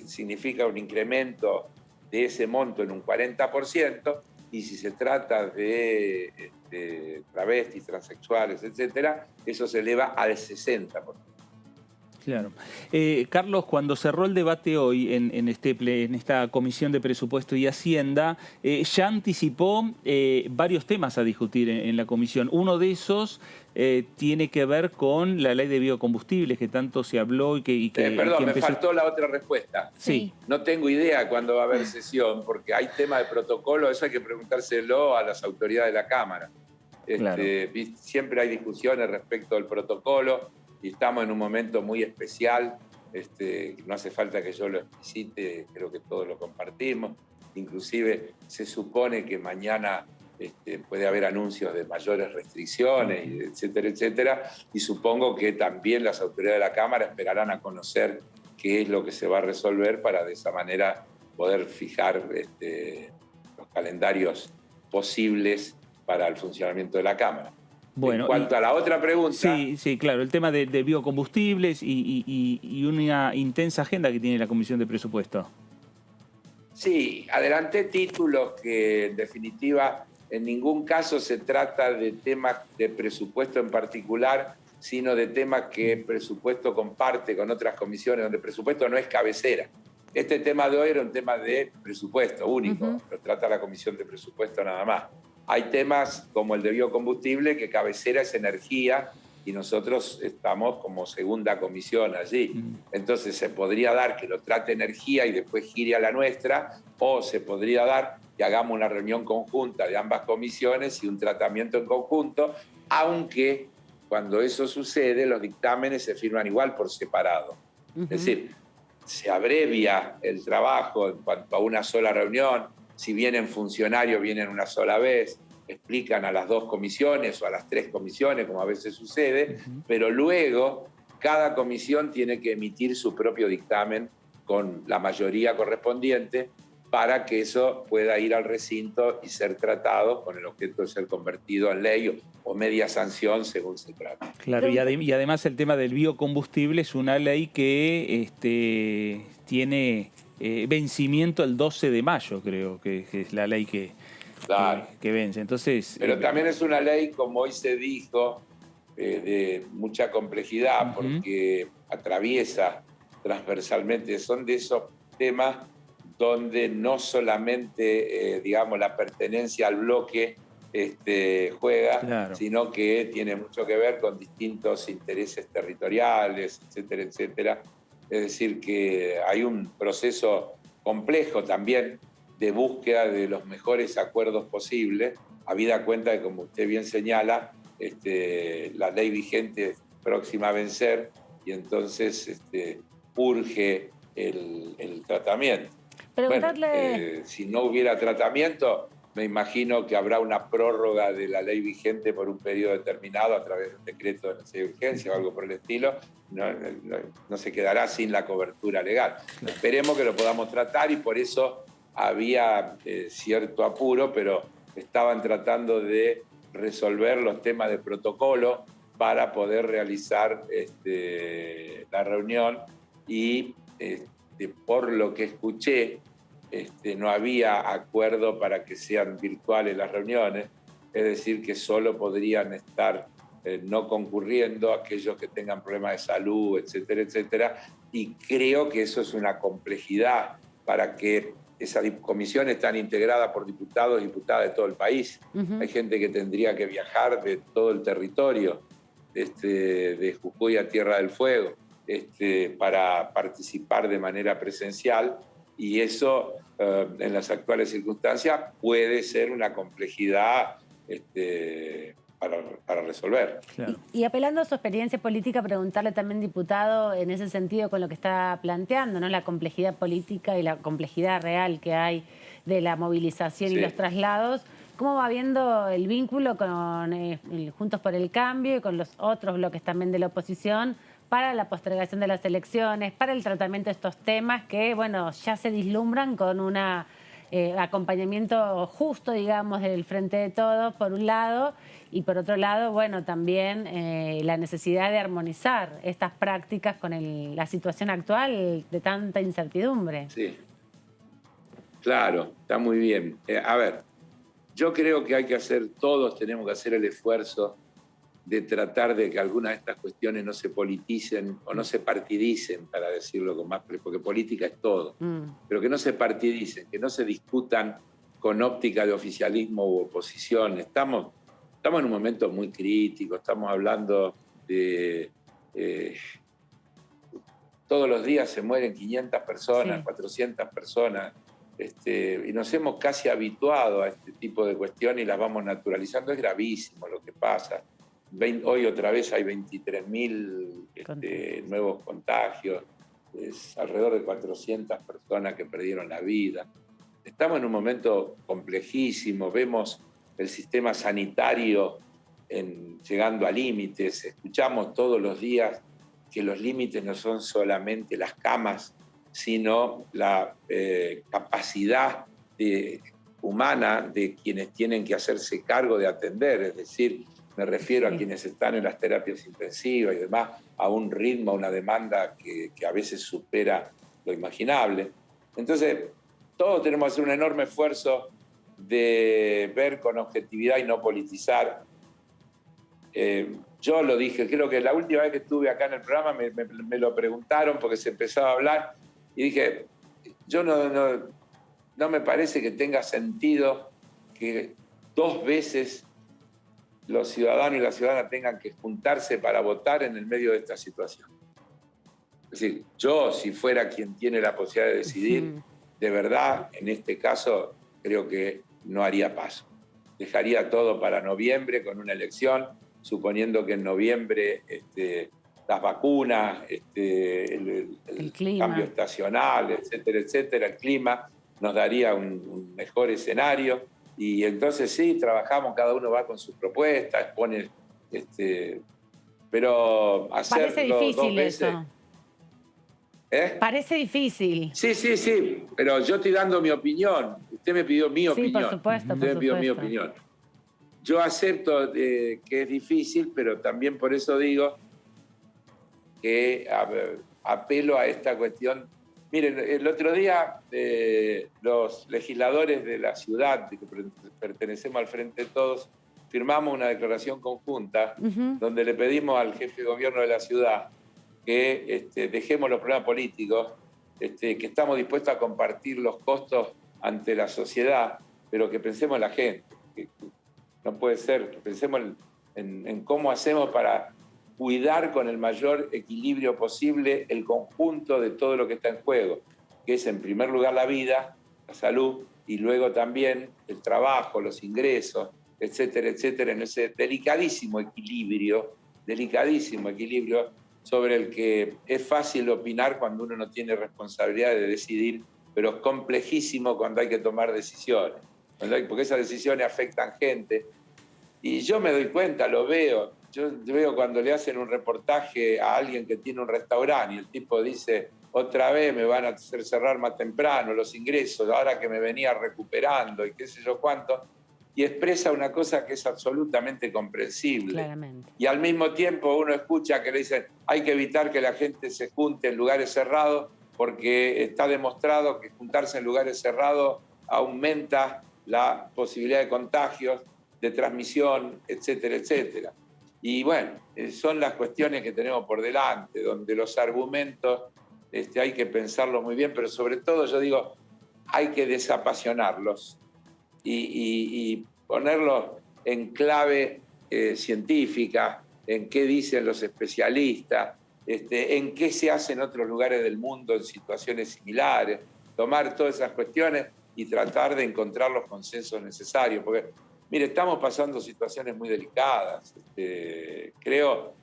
[SPEAKER 19] significa un incremento de ese monto en un 40%, y si se trata de travestis, transexuales, etcétera, eso se eleva al 60%.
[SPEAKER 3] Claro. Carlos, cuando cerró el debate hoy en esta Comisión de Presupuesto y Hacienda, ya anticipó varios temas a discutir en la comisión. Uno de esos tiene que ver con la ley de biocombustibles, que tanto se habló y que
[SPEAKER 19] perdón,
[SPEAKER 3] me
[SPEAKER 19] faltó la otra respuesta.
[SPEAKER 3] Sí.
[SPEAKER 19] No tengo idea cuándo va a haber sesión, porque hay tema de protocolo, eso hay que preguntárselo a las autoridades de la Cámara.
[SPEAKER 3] Claro.
[SPEAKER 19] Siempre hay discusiones respecto al protocolo, y estamos en un momento muy especial. No hace falta que yo lo explicite, creo que todos lo compartimos. Inclusive se supone que mañana puede haber anuncios de mayores restricciones, etcétera, etcétera, y supongo que también las autoridades de la Cámara esperarán a conocer qué es lo que se va a resolver para de esa manera poder fijar los calendarios posibles para el funcionamiento de la Cámara.
[SPEAKER 3] Bueno,
[SPEAKER 19] en cuanto a la otra pregunta...
[SPEAKER 3] Sí, claro, el tema de biocombustibles y una intensa agenda que tiene la Comisión de Presupuesto.
[SPEAKER 19] Sí, adelanté títulos que en definitiva en ningún caso se trata de temas de presupuesto en particular, sino de temas que presupuesto comparte con otras comisiones, donde presupuesto no es cabecera. Este tema de hoy era un tema de presupuesto único, lo trata la Comisión de Presupuesto nada más. hay temas como el de biocombustible, que cabecera es energía, y nosotros estamos como segunda comisión allí. Entonces se podría dar que lo trate energía y después gire a la nuestra, o se podría dar que hagamos una reunión conjunta de ambas comisiones y un tratamiento en conjunto, aunque cuando eso sucede los dictámenes se firman igual por separado. Es decir, se abrevia el trabajo en cuanto a una sola reunión. Si vienen funcionarios, vienen una sola vez, explican a las 2 comisiones o a las 3 comisiones, como a veces sucede, pero luego cada comisión tiene que emitir su propio dictamen con la mayoría correspondiente para que eso pueda ir al recinto y ser tratado con el objeto de ser convertido en ley o media sanción según se trate.
[SPEAKER 3] Claro, y además el tema del biocombustible es una ley que tiene vencimiento el 12 de mayo, creo que es la ley que vence. Entonces,
[SPEAKER 19] pero también es una ley, como hoy se dijo, de mucha complejidad, porque atraviesa transversalmente, son de esos temas donde no solamente, digamos, la pertenencia al bloque juega, sino que tiene mucho que ver con distintos intereses territoriales, etcétera, etcétera. Es decir, que hay un proceso complejo también de búsqueda de los mejores acuerdos posibles, habida cuenta de, como usted bien señala, la ley vigente es próxima a vencer y entonces urge el tratamiento. Bueno, si no hubiera tratamiento, me imagino que habrá una prórroga de la ley vigente por un periodo determinado a través de un decreto de necesidad de urgencia o algo por el estilo. No se quedará sin la cobertura legal. Esperemos que lo podamos tratar y por eso había cierto apuro, pero estaban tratando de resolver los temas de protocolo para poder realizar la reunión y por lo que escuché, no había acuerdo para que sean virtuales las reuniones, es decir, que solo podrían estar no concurriendo aquellos que tengan problemas de salud, etcétera, etcétera, y creo que eso es una complejidad para que esa comisión está integrada por diputados y diputadas de todo el país. Hay gente que tendría que viajar de todo el territorio, de Jujuy a Tierra del Fuego, para participar de manera presencial, y eso en las circunstancias puede ser una complejidad para resolver.
[SPEAKER 4] Claro. Y apelando a su experiencia política, preguntarle también, diputado, en ese sentido con lo que está planteando, ¿no? La complejidad política y la complejidad real que hay de la movilización y los traslados. ¿Cómo va viendo el vínculo con Juntos por el Cambio y con los otros bloques también de la oposición para la postergación de las elecciones, para el tratamiento de estos temas que, bueno, ya se vislumbran con un acompañamiento justo, digamos, del Frente de Todos, por un lado, y por otro lado, bueno, también la necesidad de armonizar estas prácticas con la situación actual de tanta incertidumbre?
[SPEAKER 19] Sí, claro, está muy bien. A ver, yo creo que hay que hacer, todos tenemos que hacer el esfuerzo de tratar de que algunas de estas cuestiones no se politicen o no se partidicen, para decirlo con más, porque política es todo, pero que no se partidicen, que no se discutan con óptica de oficialismo u oposición. Estamos en un momento muy crítico, estamos hablando de... todos los días se mueren 500 personas, 400 personas, y nos hemos casi habituado a este tipo de cuestiones y las vamos naturalizando. Es gravísimo lo que pasa. Hoy otra vez hay 23.000 nuevos contagios, es alrededor de 400 personas que perdieron la vida. Estamos en un momento complejísimo, vemos el sistema sanitario llegando a límites, escuchamos todos los días que los límites no son solamente las camas, sino la capacidad humana de quienes tienen que hacerse cargo de atender, es decir, me refiero a quienes están en las terapias intensivas y demás, a un ritmo, a una demanda que a veces supera lo imaginable. Entonces, todos tenemos que hacer un enorme esfuerzo de ver con objetividad y no politizar. Yo lo dije, creo que la última vez que estuve acá en el programa me lo preguntaron porque se empezaba a hablar y dije, yo no me parece que tenga sentido que 2 veces los ciudadanos y las ciudadanas tengan que juntarse para votar en el medio de esta situación. Es decir, yo, si fuera quien tiene la posibilidad de decidir, de verdad, en este caso, creo que no haría paso. Dejaría todo para noviembre con una elección, suponiendo que en noviembre las vacunas, el cambio estacional, etcétera, etcétera, el clima, nos daría un mejor escenario. Y entonces sí, trabajamos, cada uno va con sus propuestas, expone, pero hacerlo
[SPEAKER 4] Parece difícil
[SPEAKER 19] 2 veces,
[SPEAKER 4] eso. Parece difícil.
[SPEAKER 19] Sí, pero yo estoy dando mi opinión. Usted me pidió mi opinión.
[SPEAKER 4] Sí, por supuesto,
[SPEAKER 19] Usted me pidió mi opinión. Yo acepto que es difícil, pero también por eso digo que apelo a esta cuestión. Miren, el otro día los legisladores de la ciudad, de que pertenecemos al Frente de Todos, firmamos una declaración conjunta donde le pedimos al jefe de gobierno de la ciudad que dejemos los problemas políticos, que estamos dispuestos a compartir los costos ante la sociedad, pero que pensemos en la gente. Que no puede ser, que pensemos en cómo hacemos para cuidar con el mayor equilibrio posible el conjunto de todo lo que está en juego, que es en primer lugar la vida, la salud, y luego también el trabajo, los ingresos, etcétera, etcétera, en ese delicadísimo equilibrio sobre el que es fácil opinar cuando uno no tiene responsabilidad de decidir, pero es complejísimo cuando hay que tomar decisiones, porque esas decisiones afectan gente. Y yo me doy cuenta, lo veo. Yo veo cuando le hacen un reportaje a alguien que tiene un restaurante y el tipo dice, otra vez me van a hacer cerrar más temprano los ingresos, ahora que me venía recuperando y qué sé yo cuánto, y expresa una cosa que es absolutamente comprensible.
[SPEAKER 4] Claramente.
[SPEAKER 19] Y al mismo tiempo uno escucha que le dicen, hay que evitar que la gente se junte en lugares cerrados porque está demostrado que juntarse en lugares cerrados aumenta la posibilidad de contagios, de transmisión, etcétera, etcétera. Y bueno, son las cuestiones que tenemos por delante, donde los argumentos hay que pensarlos muy bien, pero sobre todo yo digo, hay que desapasionarlos y ponerlos en clave científica, en qué dicen los especialistas, en qué se hace en otros lugares del mundo en situaciones similares, tomar todas esas cuestiones y tratar de encontrar los consensos necesarios, porque mire, estamos pasando situaciones muy delicadas. Creo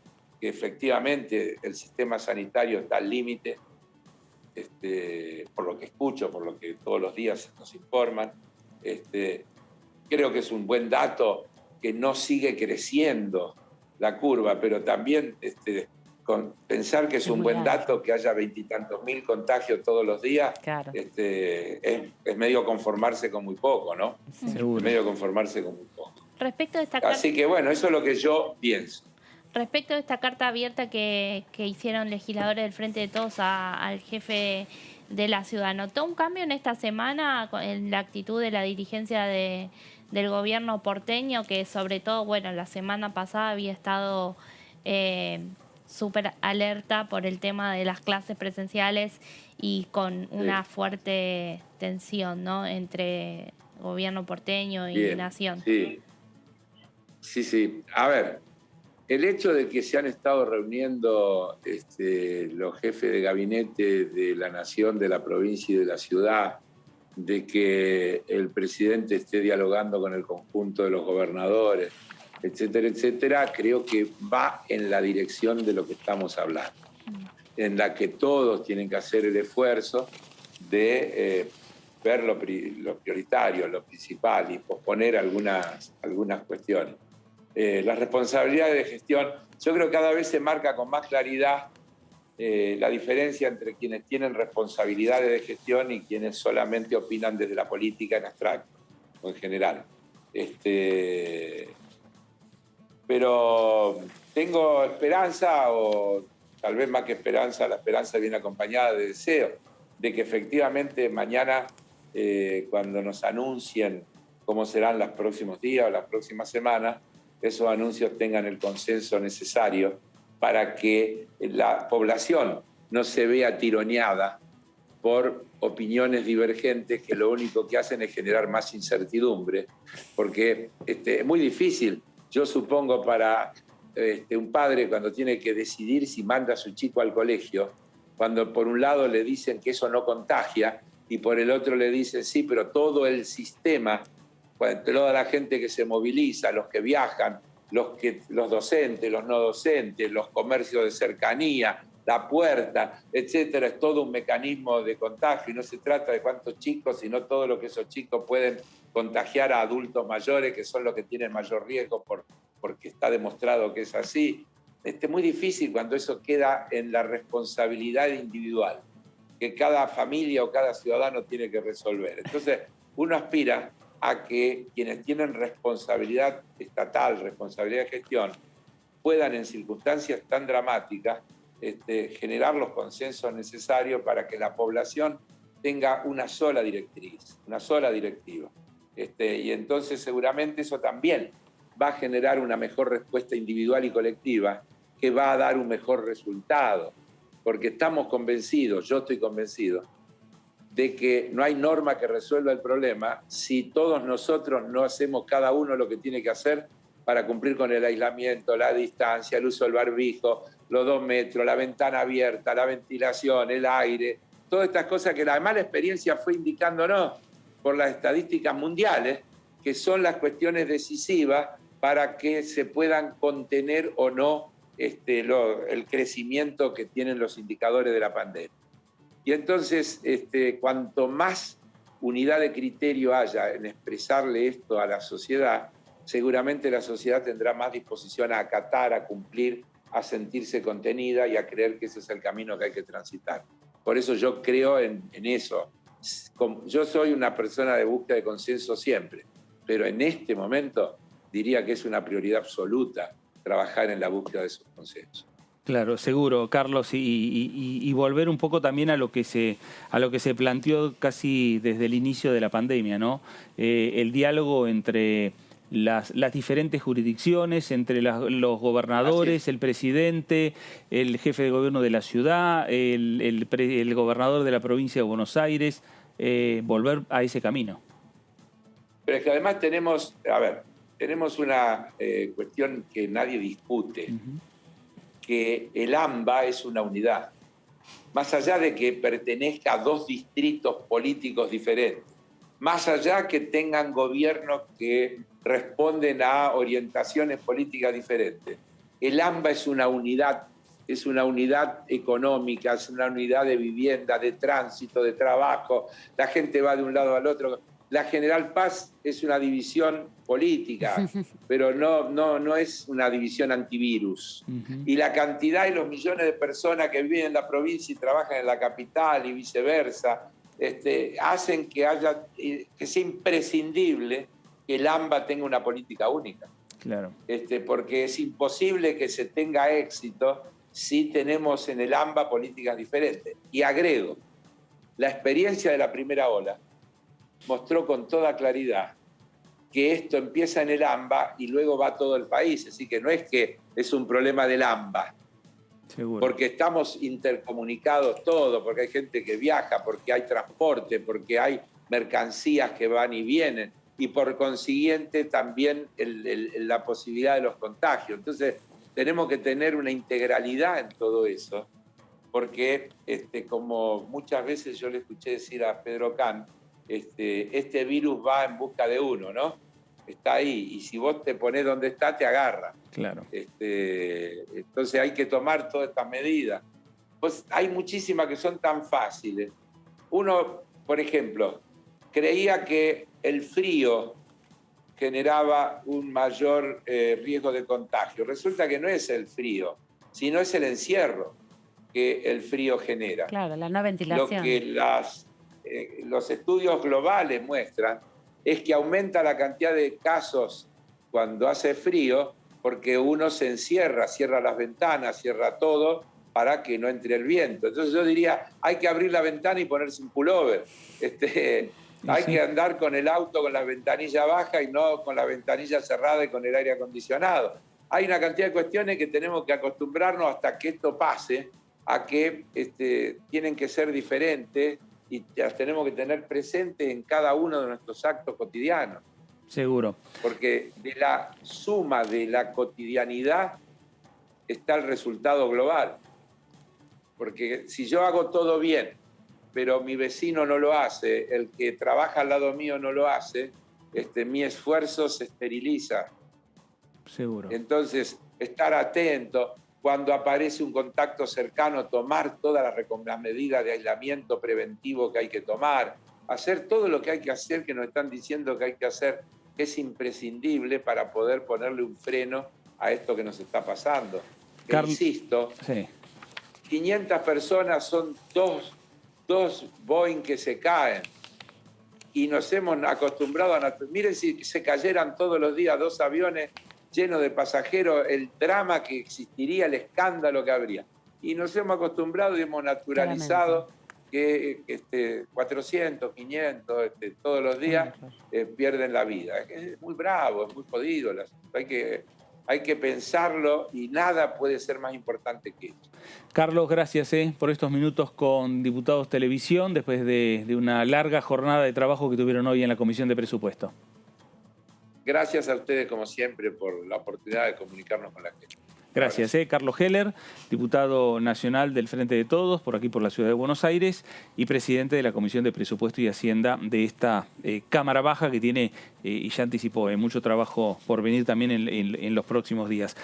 [SPEAKER 19] que efectivamente el sistema sanitario está al límite, por lo que escucho, por lo que todos los días nos informan. Creo que es un buen dato que no sigue creciendo la curva, pero también pensar que es un buen dato que haya 20 y tantos mil contagios todos los días,
[SPEAKER 4] claro.
[SPEAKER 19] Es medio conformarse con muy poco, ¿no?
[SPEAKER 3] Seguro.
[SPEAKER 19] Es medio conformarse con muy poco.
[SPEAKER 5] Respecto de esta
[SPEAKER 19] Así que bueno, eso es lo que yo pienso.
[SPEAKER 5] Respecto de esta carta abierta que hicieron legisladores del Frente de Todos al jefe de la ciudad, ¿notó un cambio en esta semana en la actitud de la dirigencia del gobierno porteño, que sobre todo, bueno, la semana pasada había estado súper alerta por el tema de las clases presenciales y con una fuerte tensión, ¿no?, entre gobierno porteño y
[SPEAKER 19] Bien,
[SPEAKER 5] nación?
[SPEAKER 19] Sí. A ver, el hecho de que se han estado reuniendo los jefes de gabinete de la nación, de la provincia y de la ciudad, de que el presidente esté dialogando con el conjunto de los gobernadores, etcétera, etcétera, creo que va en la dirección de lo que estamos hablando, en la que todos tienen que hacer el esfuerzo de ver lo prioritario, lo principal y posponer algunas cuestiones. Las responsabilidades de gestión, yo creo que cada vez se marca con más claridad la diferencia entre quienes tienen responsabilidades de gestión y quienes solamente opinan desde la política en abstracto o en general. Pero tengo esperanza, o tal vez más que esperanza, la esperanza viene acompañada de deseo, de que efectivamente mañana, cuando nos anuncien cómo serán los próximos días o las próximas semanas, esos anuncios tengan el consenso necesario para que la población no se vea tironeada por opiniones divergentes que lo único que hacen es generar más incertidumbre, porque es muy difícil, yo supongo, para un padre cuando tiene que decidir si manda a su chico al colegio, cuando por un lado le dicen que eso no contagia y por el otro le dicen sí, pero todo el sistema, toda la gente que se moviliza, los que viajan, los docentes, los no docentes, los comercios de cercanía, la puerta, etcétera, es todo un mecanismo de contagio y no se trata de cuántos chicos, sino todo lo que esos chicos pueden contagiar a adultos mayores, que son los que tienen mayor riesgo porque está demostrado que es así. Es muy difícil cuando eso queda en la responsabilidad individual, que cada familia o cada ciudadano tiene que resolver. Entonces, uno aspira a que quienes tienen responsabilidad estatal, responsabilidad de gestión, puedan en circunstancias tan dramáticas generar los consensos necesarios para que la población tenga una sola directriz, una sola directiva. Y entonces seguramente eso también va a generar una mejor respuesta individual y colectiva que va a dar un mejor resultado, porque estamos convencidos, yo estoy convencido, de que no hay norma que resuelva el problema si todos nosotros no hacemos cada uno lo que tiene que hacer para cumplir con el aislamiento, la distancia, el uso del barbijo, los 2 metros, la ventana abierta, la ventilación, el aire, todas estas cosas que además la experiencia fue indicándonos por las estadísticas mundiales, que son las cuestiones decisivas para que se puedan contener o no el crecimiento que tienen los indicadores de la pandemia. Y entonces, cuanto más unidad de criterio haya en expresarle esto a la sociedad, seguramente la sociedad tendrá más disposición a acatar, a cumplir, a sentirse contenida y a creer que ese es el camino que hay que transitar. Por eso yo creo en eso. Yo soy una persona de búsqueda de consenso siempre, pero en este momento diría que es una prioridad absoluta trabajar en la búsqueda de esos consensos.
[SPEAKER 3] Claro, seguro, Carlos, y volver un poco también a lo que se planteó casi desde el inicio de la pandemia, ¿no? El diálogo entre las diferentes jurisdicciones, entre los gobernadores, el presidente, el jefe de gobierno de la ciudad, el gobernador de la provincia de Buenos Aires, volver a ese camino.
[SPEAKER 19] Pero es que además tenemos una cuestión que nadie discute, que el AMBA es una unidad, más allá de que pertenezca a 2 distritos políticos diferentes, más allá que tengan gobiernos que responden a orientaciones políticas diferentes. El AMBA es una unidad económica, es una unidad de vivienda, de tránsito, de trabajo, la gente va de un lado al otro. La General Paz es una división política, pero no es una división antivirus. Y la cantidad y los millones de personas que viven en la provincia y trabajan en la capital y viceversa, hacen que sea imprescindible que el AMBA tenga una política única.
[SPEAKER 3] Claro.
[SPEAKER 19] Porque es imposible que se tenga éxito si tenemos en el AMBA políticas diferentes. Y agrego, la experiencia de la primera ola mostró con toda claridad que esto empieza en el AMBA y luego va a todo el país. Así que no es que es un problema del AMBA. Seguro. Porque estamos intercomunicados todos, porque hay gente que viaja, porque hay transporte, porque hay mercancías que van y vienen, y por consiguiente también la posibilidad de los contagios. Entonces tenemos que tener una integralidad en todo eso, porque como muchas veces yo le escuché decir a Pedro Can, este virus va en busca de uno, ¿no? Está ahí, y si vos te ponés donde está, te agarra.
[SPEAKER 3] Claro.
[SPEAKER 19] Entonces hay que tomar todas estas medidas. Pues hay muchísimas que son tan fáciles. Uno, por ejemplo, creía que el frío generaba un mayor riesgo de contagio. Resulta que no es el frío, sino es el encierro que el frío genera.
[SPEAKER 4] Claro, la no ventilación.
[SPEAKER 19] Lo que los estudios globales muestran es que aumenta la cantidad de casos cuando hace frío porque uno se encierra, cierra las ventanas, cierra todo para que no entre el viento. Entonces yo diría, hay que abrir la ventana y ponerse un pullover. Hay que andar con el auto con la ventanilla baja y no con la ventanilla cerrada y con el aire acondicionado. Hay una cantidad de cuestiones que tenemos que acostumbrarnos hasta que esto pase, a que tienen que ser diferentes y las tenemos que tener presentes en cada uno de nuestros actos cotidianos.
[SPEAKER 3] Seguro.
[SPEAKER 19] Porque de la suma de la cotidianidad está el resultado global. Porque si yo hago todo bien, pero mi vecino no lo hace, el que trabaja al lado mío no lo hace, mi esfuerzo se esteriliza.
[SPEAKER 3] Seguro.
[SPEAKER 19] Entonces, estar atento, cuando aparece un contacto cercano, tomar todas las medidas de aislamiento preventivo que hay que tomar, hacer todo lo que hay que hacer, que nos están diciendo que hay que hacer, que es imprescindible para poder ponerle un freno a esto que nos está pasando. Insisto,
[SPEAKER 3] sí.
[SPEAKER 19] 500 personas son dos Boeing que se caen y nos hemos acostumbrado a... Miren si se cayeran todos los días 2 aviones llenos de pasajeros, el drama que existiría, el escándalo que habría. Y nos hemos acostumbrado y hemos naturalizado que 400, 500, todos los días pierden la vida. Es muy bravo, es muy jodido. Hay que pensarlo y nada puede ser más importante que eso.
[SPEAKER 3] Carlos, gracias por estos minutos con Diputados Televisión, después de una larga jornada de trabajo que tuvieron hoy en la Comisión de Presupuesto.
[SPEAKER 19] Gracias a ustedes, como siempre, por la oportunidad de comunicarnos con la gente.
[SPEAKER 3] Gracias, Carlos Heller, diputado nacional del Frente de Todos, por aquí por la Ciudad de Buenos Aires, y presidente de la Comisión de Presupuesto y Hacienda de esta Cámara Baja que tiene, y ya anticipó, mucho trabajo por venir también en los próximos días.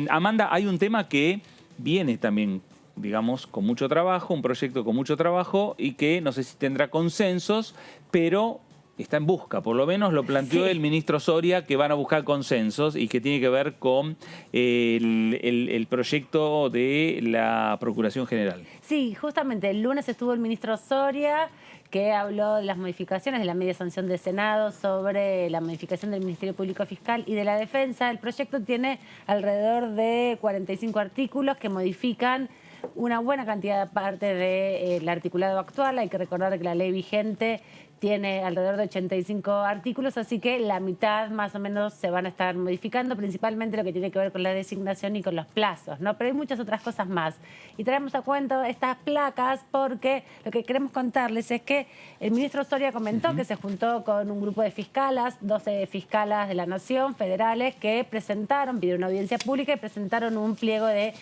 [SPEAKER 3] Amanda, hay un tema que viene también, digamos, con mucho trabajo, un proyecto con mucho trabajo y que no sé si tendrá consensos, pero está en busca, por lo menos lo planteó el ministro Soria, que van a buscar consensos y que tiene que ver con el proyecto de la Procuración General.
[SPEAKER 4] Sí, justamente el lunes estuvo el ministro Soria, que habló de las modificaciones de la media sanción del Senado sobre la modificación del Ministerio Público Fiscal y de la Defensa. El proyecto tiene alrededor de 45 artículos que modifican una buena cantidad de parte del articulado actual. Hay que recordar que la ley vigente tiene alrededor de 85 artículos, así que la mitad más o menos se van a estar modificando, principalmente lo que tiene que ver con la designación y con los plazos, ¿no? Pero hay muchas otras cosas más. Y traemos a cuento estas placas porque lo que queremos contarles es que el ministro Soria comentó que se juntó con un grupo de fiscalas, 12 fiscalas de la Nación, federales, que pidieron una audiencia pública y presentaron un pliego de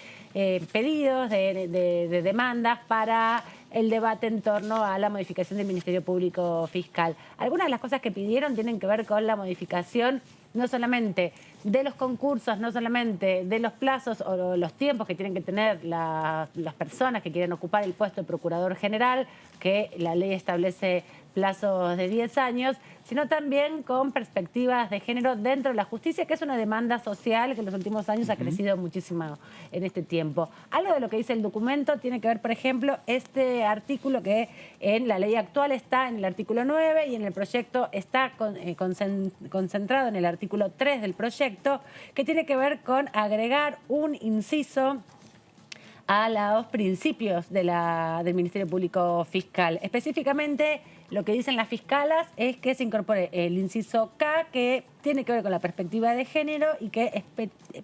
[SPEAKER 4] pedidos, de demandas para el debate en torno a la modificación del Ministerio Público Fiscal. Algunas de las cosas que pidieron tienen que ver con la modificación no solamente de los concursos, no solamente de los plazos o los tiempos que tienen que tener las personas que quieren ocupar el puesto de Procurador General, que la ley establece plazos de 10 años, sino también con perspectivas de género dentro de la justicia, que es una demanda social que en los últimos años ha crecido muchísimo en este tiempo. Algo de lo que dice el documento tiene que ver, por ejemplo, este artículo que en la ley actual está en el artículo 9 y en el proyecto está concentrado en el artículo 3 del proyecto, que tiene que ver con agregar un inciso a los principios del Ministerio Público Fiscal. Específicamente, lo que dicen las fiscalas es que se incorpore el inciso K, que tiene que ver con la perspectiva de género y que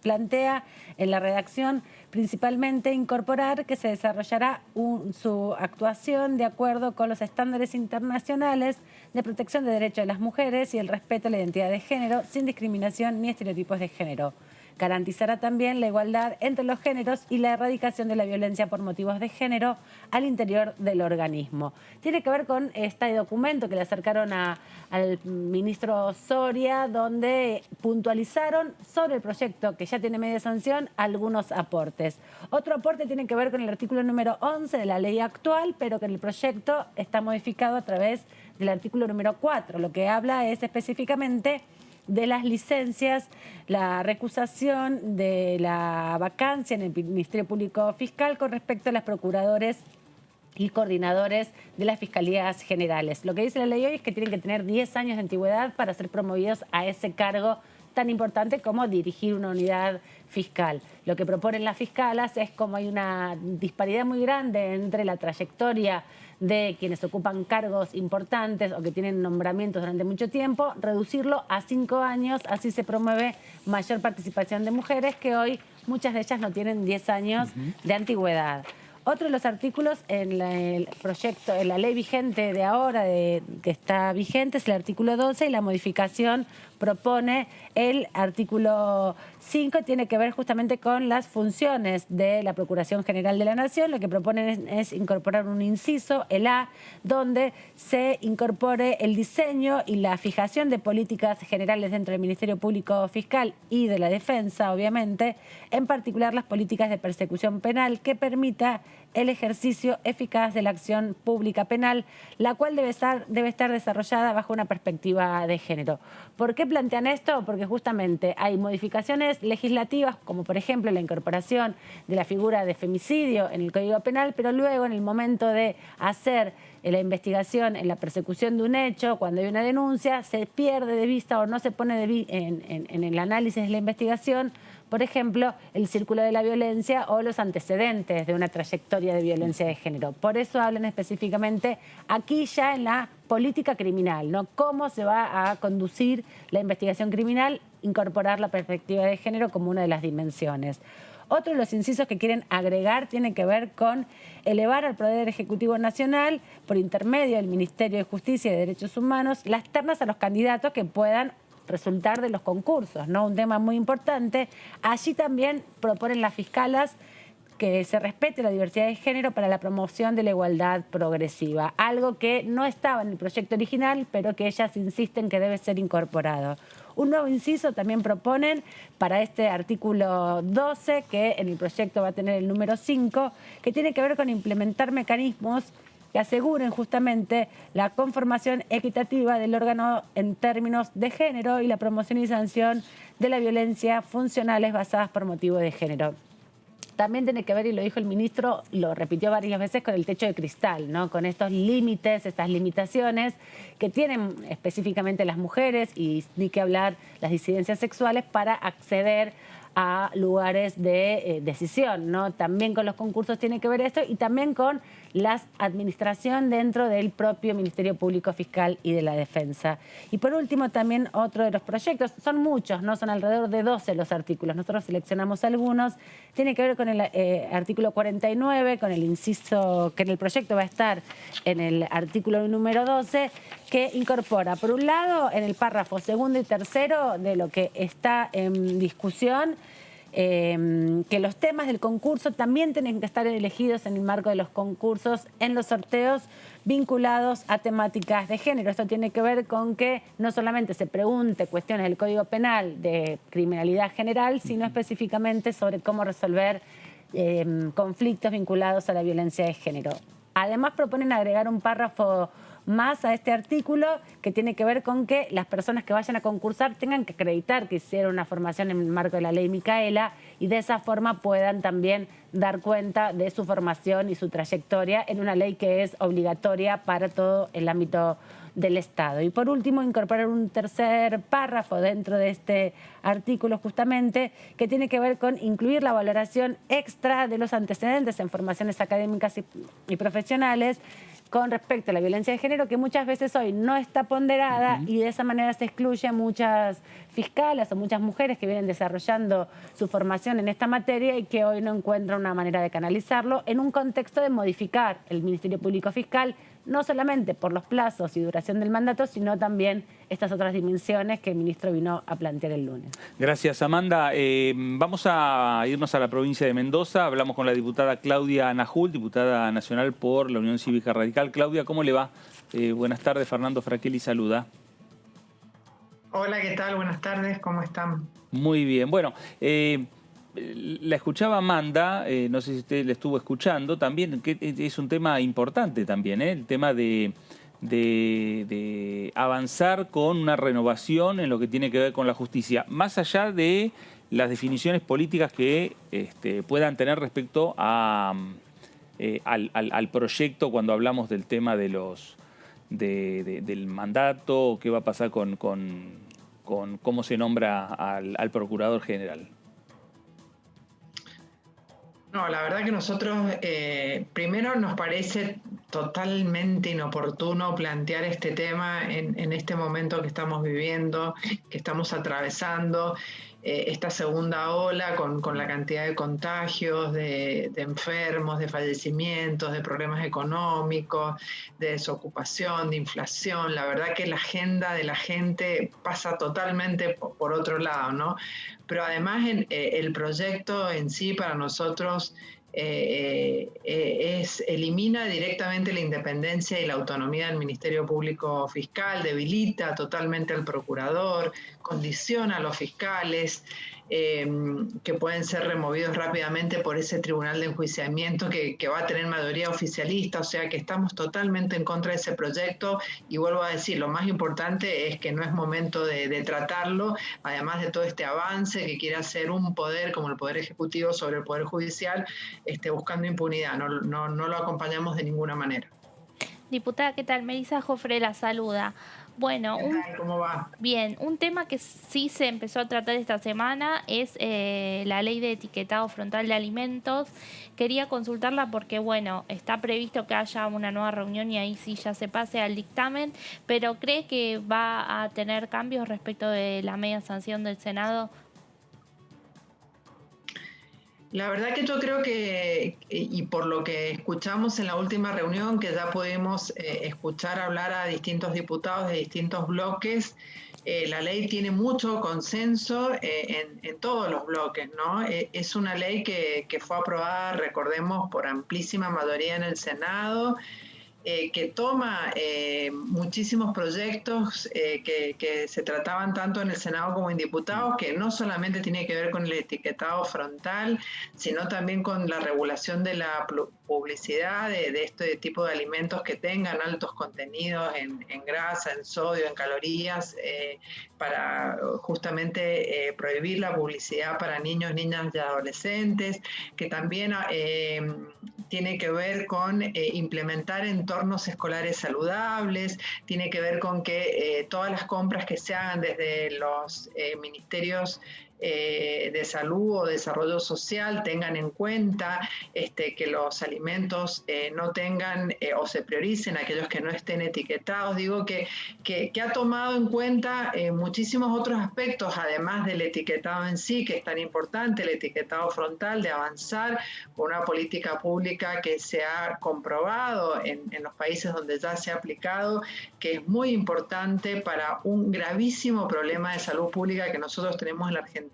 [SPEAKER 4] plantea en la redacción principalmente incorporar que se desarrollará su actuación de acuerdo con los estándares internacionales de protección de derechos de las mujeres y el respeto a la identidad de género sin discriminación ni estereotipos de género. Garantizará también la igualdad entre los géneros y la erradicación de la violencia por motivos de género al interior del organismo. Tiene que ver con este documento que le acercaron al ministro Soria, donde puntualizaron sobre el proyecto que ya tiene media sanción algunos aportes. Otro aporte tiene que ver con el artículo número 11 de la ley actual, pero que en el proyecto está modificado a través del artículo número 4. Lo que habla es específicamente de las licencias, la recusación de la vacancia en el Ministerio Público Fiscal con respecto a los procuradores y coordinadores de las fiscalías generales. Lo que dice la ley hoy es que tienen que tener 10 años de antigüedad para ser promovidos a ese cargo tan importante como dirigir una unidad fiscal. Lo que proponen las fiscalas es como hay una disparidad muy grande entre la trayectoria de quienes ocupan cargos importantes o que tienen nombramientos durante mucho tiempo, reducirlo a 5 años, así se promueve mayor participación de mujeres que hoy muchas de ellas no tienen 10 años de antigüedad. Otro de los artículos en el proyecto, en la ley vigente de ahora, que está vigente, es el artículo 12 y la modificación propone el artículo 5, tiene que ver justamente con las funciones de la Procuración General de la Nación. Lo que proponen es incorporar un inciso, el A, donde se incorpore el diseño y la fijación de políticas generales dentro del Ministerio Público Fiscal y de la Defensa, obviamente, en particular las políticas de persecución penal que permita el ejercicio eficaz de la acción pública penal, la cual debe estar desarrollada bajo una perspectiva de género. ¿Por qué plantean esto? Porque justamente hay modificaciones legislativas, como por ejemplo la incorporación de la figura de femicidio en el Código Penal, pero luego en el momento de hacer la investigación en la persecución de un hecho, cuando hay una denuncia, se pierde de vista o no se pone en el análisis de la investigación, por ejemplo, el círculo de la violencia o los antecedentes de una trayectoria de violencia de género. Por eso hablan específicamente aquí ya en la política criminal, ¿no? Cómo se va a conducir la investigación criminal, incorporar la perspectiva de género como una de las dimensiones. Otro de los incisos que quieren agregar tiene que ver con elevar al Poder Ejecutivo Nacional, por intermedio del Ministerio de Justicia y de Derechos Humanos, las ternas a los candidatos que puedan resultar de los concursos, ¿no? Un tema muy importante. Allí también proponen las fiscalas que se respete la diversidad de género para la promoción de la igualdad progresiva, algo que no estaba en el proyecto original, pero que ellas insisten que debe ser incorporado. Un nuevo inciso también proponen para este artículo 12, que en el proyecto va a tener el número 5, que tiene que ver con implementar mecanismos que aseguren justamente la conformación equitativa del órgano en términos de género y la promoción y sanción de la violencia funcionales basadas por motivo de género. También tiene que ver, y lo dijo el ministro, lo repitió varias veces, con el techo de cristal, ¿no? Con estos límites, estas limitaciones que tienen específicamente las mujeres y ni que hablar las disidencias sexuales para acceder a lugares de decisión, ¿no? También con los concursos tiene que ver esto y también con la administración dentro del propio Ministerio Público Fiscal y de la Defensa. Y por último también otro de los proyectos, son muchos, ¿no? Son alrededor de 12 los artículos, nosotros seleccionamos algunos, tiene que ver con el artículo 49, con el inciso que en el proyecto va a estar en el artículo número 12, que incorpora, por un lado, en el párrafo segundo y tercero de lo que está en discusión, que los temas del concurso también tienen que estar elegidos en el marco de los concursos en los sorteos vinculados a temáticas de género. Esto tiene que ver con que no solamente se pregunte cuestiones del Código Penal de criminalidad general, sino específicamente sobre cómo resolver conflictos vinculados a la violencia de género. Además proponen agregar un párrafo más a este artículo que tiene que ver con que las personas que vayan a concursar tengan que acreditar que hicieron una formación en el marco de la ley Micaela y de esa forma puedan también dar cuenta de su formación y su trayectoria en una ley que es obligatoria para todo el ámbito del Estado. Y por último, incorporar un tercer párrafo dentro de este artículo justamente que tiene que ver con incluir la valoración extra de los antecedentes en formaciones académicas y profesionales con respecto a la violencia de género, que muchas veces hoy no está ponderada y de esa manera se excluye a muchas fiscales o muchas mujeres que vienen desarrollando su formación en esta materia y que hoy no encuentran una manera de canalizarlo en un contexto de modificar el Ministerio Público Fiscal, no solamente por los plazos y duración del mandato, sino también estas otras dimensiones que el ministro vino a plantear el lunes.
[SPEAKER 3] Gracias, Amanda. Vamos a irnos a la provincia de Mendoza. Hablamos con la diputada Claudia Najul, diputada nacional por la Unión Cívica Radical. Claudia, ¿cómo le va? Buenas tardes, Fernando Fraquelli saluda.
[SPEAKER 20] Hola, ¿qué tal? Buenas tardes, ¿cómo están?
[SPEAKER 3] Muy bien. Bueno, la escuchaba Amanda, no sé si usted la estuvo escuchando, también que es un tema importante también, el tema de avanzar con una renovación en lo que tiene que ver con la justicia, más allá de las definiciones políticas que puedan tener respecto a, al proyecto cuando hablamos del tema de del mandato, qué va a pasar con cómo se nombra al Procurador General.
[SPEAKER 20] No, la verdad que nosotros, primero nos parece totalmente inoportuno plantear este tema en este momento que estamos viviendo, que estamos atravesando. Esta segunda ola con la cantidad de contagios, de enfermos, de fallecimientos, de problemas económicos, de desocupación, de inflación. La verdad que la agenda de la gente pasa totalmente por otro lado, ¿no? Pero además el proyecto en sí para nosotros elimina directamente la independencia y la autonomía del Ministerio Público Fiscal, debilita totalmente al procurador, condiciona a los fiscales que pueden ser removidos rápidamente por ese tribunal de enjuiciamiento que va a tener mayoría oficialista, o sea que estamos totalmente en contra de ese proyecto y vuelvo a decir, lo más importante es que no es momento de tratarlo, además de todo este avance que quiere hacer un poder como el Poder Ejecutivo sobre el Poder Judicial, buscando impunidad, no lo acompañamos de ninguna manera.
[SPEAKER 5] Diputada, ¿qué tal? Melissa Jofre la saluda. Bueno,
[SPEAKER 20] ¿cómo va?
[SPEAKER 5] Bien, un tema que sí se empezó a tratar esta semana es la ley de etiquetado frontal de alimentos. Quería consultarla porque, bueno, está previsto que haya una nueva reunión y ahí sí ya se pase al dictamen, pero ¿cree que va a tener cambios respecto de la media sanción del Senado?
[SPEAKER 20] La verdad que yo creo que, y por lo que escuchamos en la última reunión, que ya pudimos escuchar hablar a distintos diputados de distintos bloques, la ley tiene mucho consenso en todos los bloques, ¿no? Es una ley que fue aprobada, recordemos, por amplísima mayoría en el Senado, que toma muchísimos proyectos que se trataban tanto en el Senado como en diputados, que no solamente tiene que ver con el etiquetado frontal, sino también con la regulación de la publicidad de este tipo de alimentos que tengan altos contenidos en grasa, en sodio, en calorías, para justamente prohibir la publicidad para niños, niñas y adolescentes, que también tiene que ver con implementar entornos escolares saludables, tiene que ver con que todas las compras que se hagan desde los ministerios de salud o desarrollo social tengan en cuenta que los alimentos no tengan o se prioricen aquellos que no estén etiquetados. Digo que ha tomado en cuenta muchísimos otros aspectos, además del etiquetado en sí, que es tan importante, el etiquetado frontal, de avanzar con una política pública que se ha comprobado en los países donde ya se ha aplicado, que es muy importante para un gravísimo problema de salud pública que nosotros tenemos en la Argentina,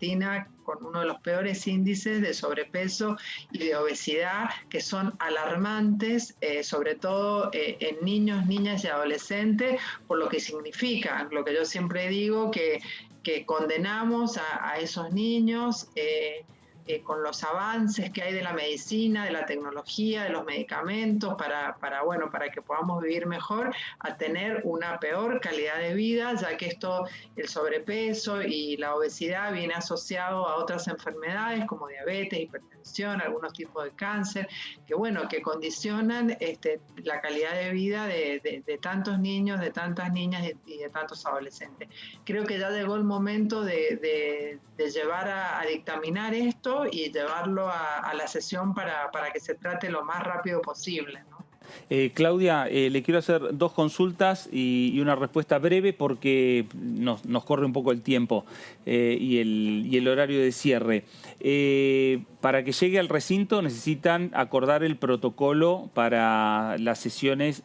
[SPEAKER 20] con uno de los peores índices de sobrepeso y de obesidad, que son alarmantes, sobre todo en niños, niñas y adolescentes, por lo que significa, lo que yo siempre digo, que condenamos a esos niños con los avances que hay de la medicina, de la tecnología, de los medicamentos, para que podamos vivir mejor, a tener una peor calidad de vida, ya que el sobrepeso y la obesidad viene asociado a otras enfermedades como diabetes, hipertensión, algunos tipos de cáncer, que condicionan la calidad de vida de tantos niños, de tantas niñas y de tantos adolescentes. Creo que ya llegó el momento de llevar a dictaminar esto y llevarlo a la sesión para que se trate lo más rápido posible, ¿no?
[SPEAKER 3] Claudia, le quiero hacer dos consultas y una respuesta breve porque nos corre un poco el tiempo y el horario de cierre. Para que llegue al recinto necesitan acordar el protocolo para las sesiones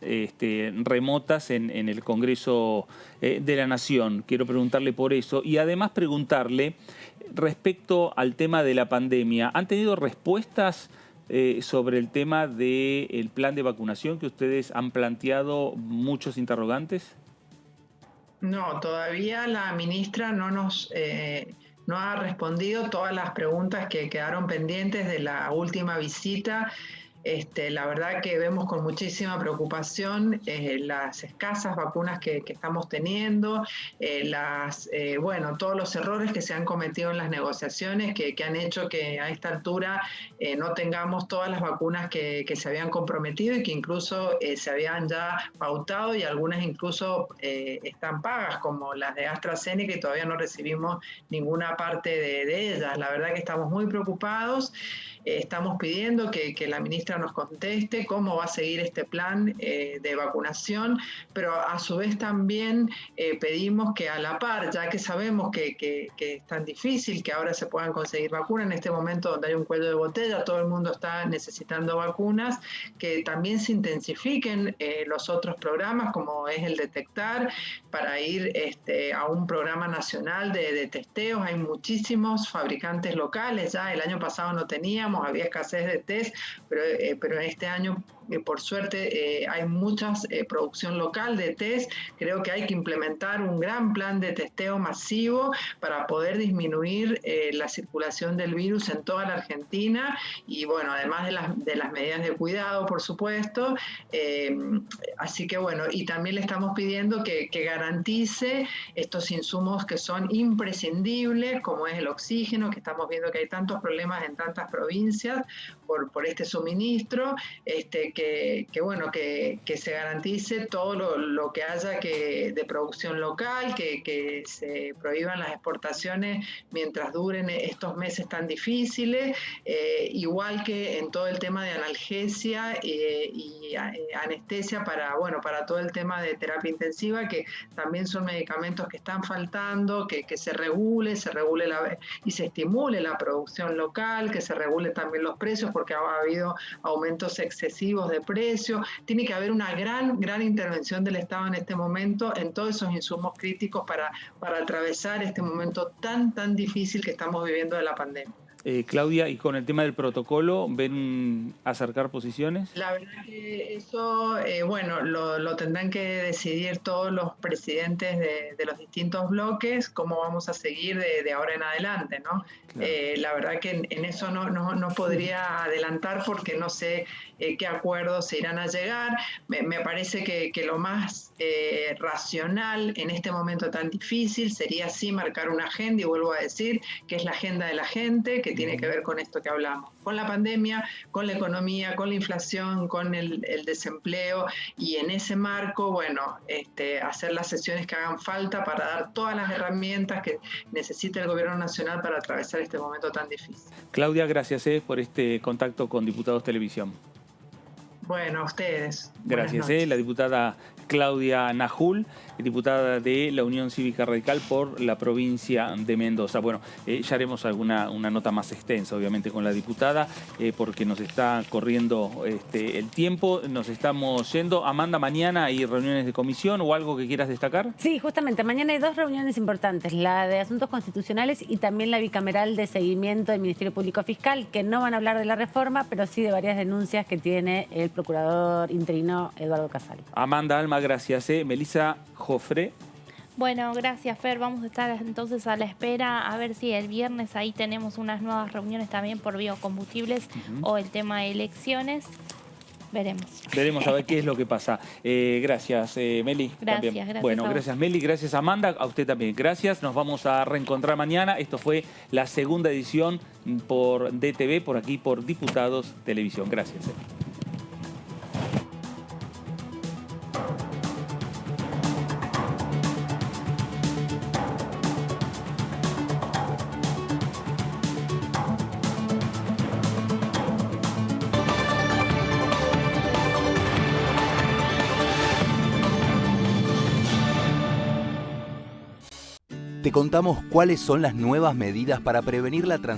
[SPEAKER 3] remotas en el Congreso de la Nación. Quiero preguntarle por eso y además preguntarle respecto al tema de la pandemia. ¿Han tenido respuestas sobre el tema del plan de vacunación que ustedes han planteado muchos interrogantes?
[SPEAKER 20] No, todavía la ministra no ha respondido todas las preguntas que quedaron pendientes de la última visita. La verdad que vemos con muchísima preocupación las escasas vacunas que estamos teniendo, todos los errores que se han cometido en las negociaciones que han hecho que a esta altura no tengamos todas las vacunas que se habían comprometido y que incluso se habían ya pautado y algunas incluso están pagas, como las de AstraZeneca, y todavía no recibimos ninguna parte de ellas. La verdad que estamos muy preocupados. estamos pidiendo que la ministra nos conteste cómo va a seguir este plan de vacunación, pero a su vez también pedimos que a la par, ya que sabemos que es tan difícil que ahora se puedan conseguir vacunas, en este momento donde hay un cuello de botella, todo el mundo está necesitando vacunas, que también se intensifiquen los otros programas, como es el Detectar, para ir a un programa nacional de testeos. Hay muchísimos fabricantes locales, ya el año pasado no teníamos, había escasez de test, pero este año por suerte hay mucha producción local de test. Creo que hay que implementar un gran plan de testeo masivo para poder disminuir la circulación del virus en toda la Argentina y bueno, además de las medidas de cuidado, por supuesto. Así que bueno, y también le estamos pidiendo que garantice estos insumos que son imprescindibles, como es el oxígeno, que estamos viendo que hay tantos problemas en tantas provincias por este suministro, que se garantice todo lo que haya de producción local, que se prohíban las exportaciones mientras duren estos meses tan difíciles, igual que en todo el tema de analgesia y anestesia para todo el tema de terapia intensiva, que también son medicamentos que están faltando, que se regule y se estimule la producción local, que se regule también los precios, porque ha habido aumentos excesivos de precios. Tiene que haber una gran intervención del Estado en este momento en todos esos insumos críticos para atravesar este momento tan difícil que estamos viviendo de la pandemia.
[SPEAKER 3] Claudia, y con el tema del protocolo, ¿ven acercar posiciones?
[SPEAKER 20] La verdad que eso, lo tendrán que decidir todos los presidentes de los distintos bloques, cómo vamos a seguir de ahora en adelante, ¿no? Claro. La verdad que en eso no podría adelantar porque no sé qué acuerdos se irán a llegar. Me parece que lo más racional en este momento tan difícil sería sí marcar una agenda, y vuelvo a decir que es la agenda de la gente, que tiene que ver con esto que hablamos, con la pandemia, con la economía, con la inflación, con el desempleo, y en ese marco, hacer las sesiones que hagan falta para dar todas las herramientas que necesita el Gobierno Nacional para atravesar este momento tan difícil.
[SPEAKER 3] Claudia, gracias por este contacto con Diputados Televisión.
[SPEAKER 20] Bueno, a ustedes.
[SPEAKER 3] Gracias, la diputada Claudia Najul, diputada de la Unión Cívica Radical por la provincia de Mendoza. Bueno, ya haremos una nota más extensa, obviamente, con la diputada, porque nos está corriendo el tiempo, nos estamos yendo. Amanda, ¿mañana hay reuniones de comisión o algo que quieras destacar?
[SPEAKER 4] Sí, justamente, mañana hay dos reuniones importantes, la de Asuntos Constitucionales y también la bicameral de seguimiento del Ministerio Público Fiscal, que no van a hablar de la reforma, pero sí de varias denuncias que tiene el procurador interino Eduardo Casal.
[SPEAKER 3] Amanda, Alma, gracias. Melissa Jofre.
[SPEAKER 5] Bueno, gracias, Fer. Vamos a estar entonces a la espera a ver si el viernes ahí tenemos unas nuevas reuniones también por biocombustibles o el tema de elecciones. Veremos a ver qué es lo que pasa. Gracias, Meli. Gracias.
[SPEAKER 3] Bueno, gracias, Meli. Gracias, Amanda. A usted también. Gracias. Nos vamos a reencontrar mañana. Esto fue la segunda edición por DTV, por aquí, por Diputados Televisión. Gracias.
[SPEAKER 10] Te contamos cuáles son las nuevas medidas para prevenir la transmisión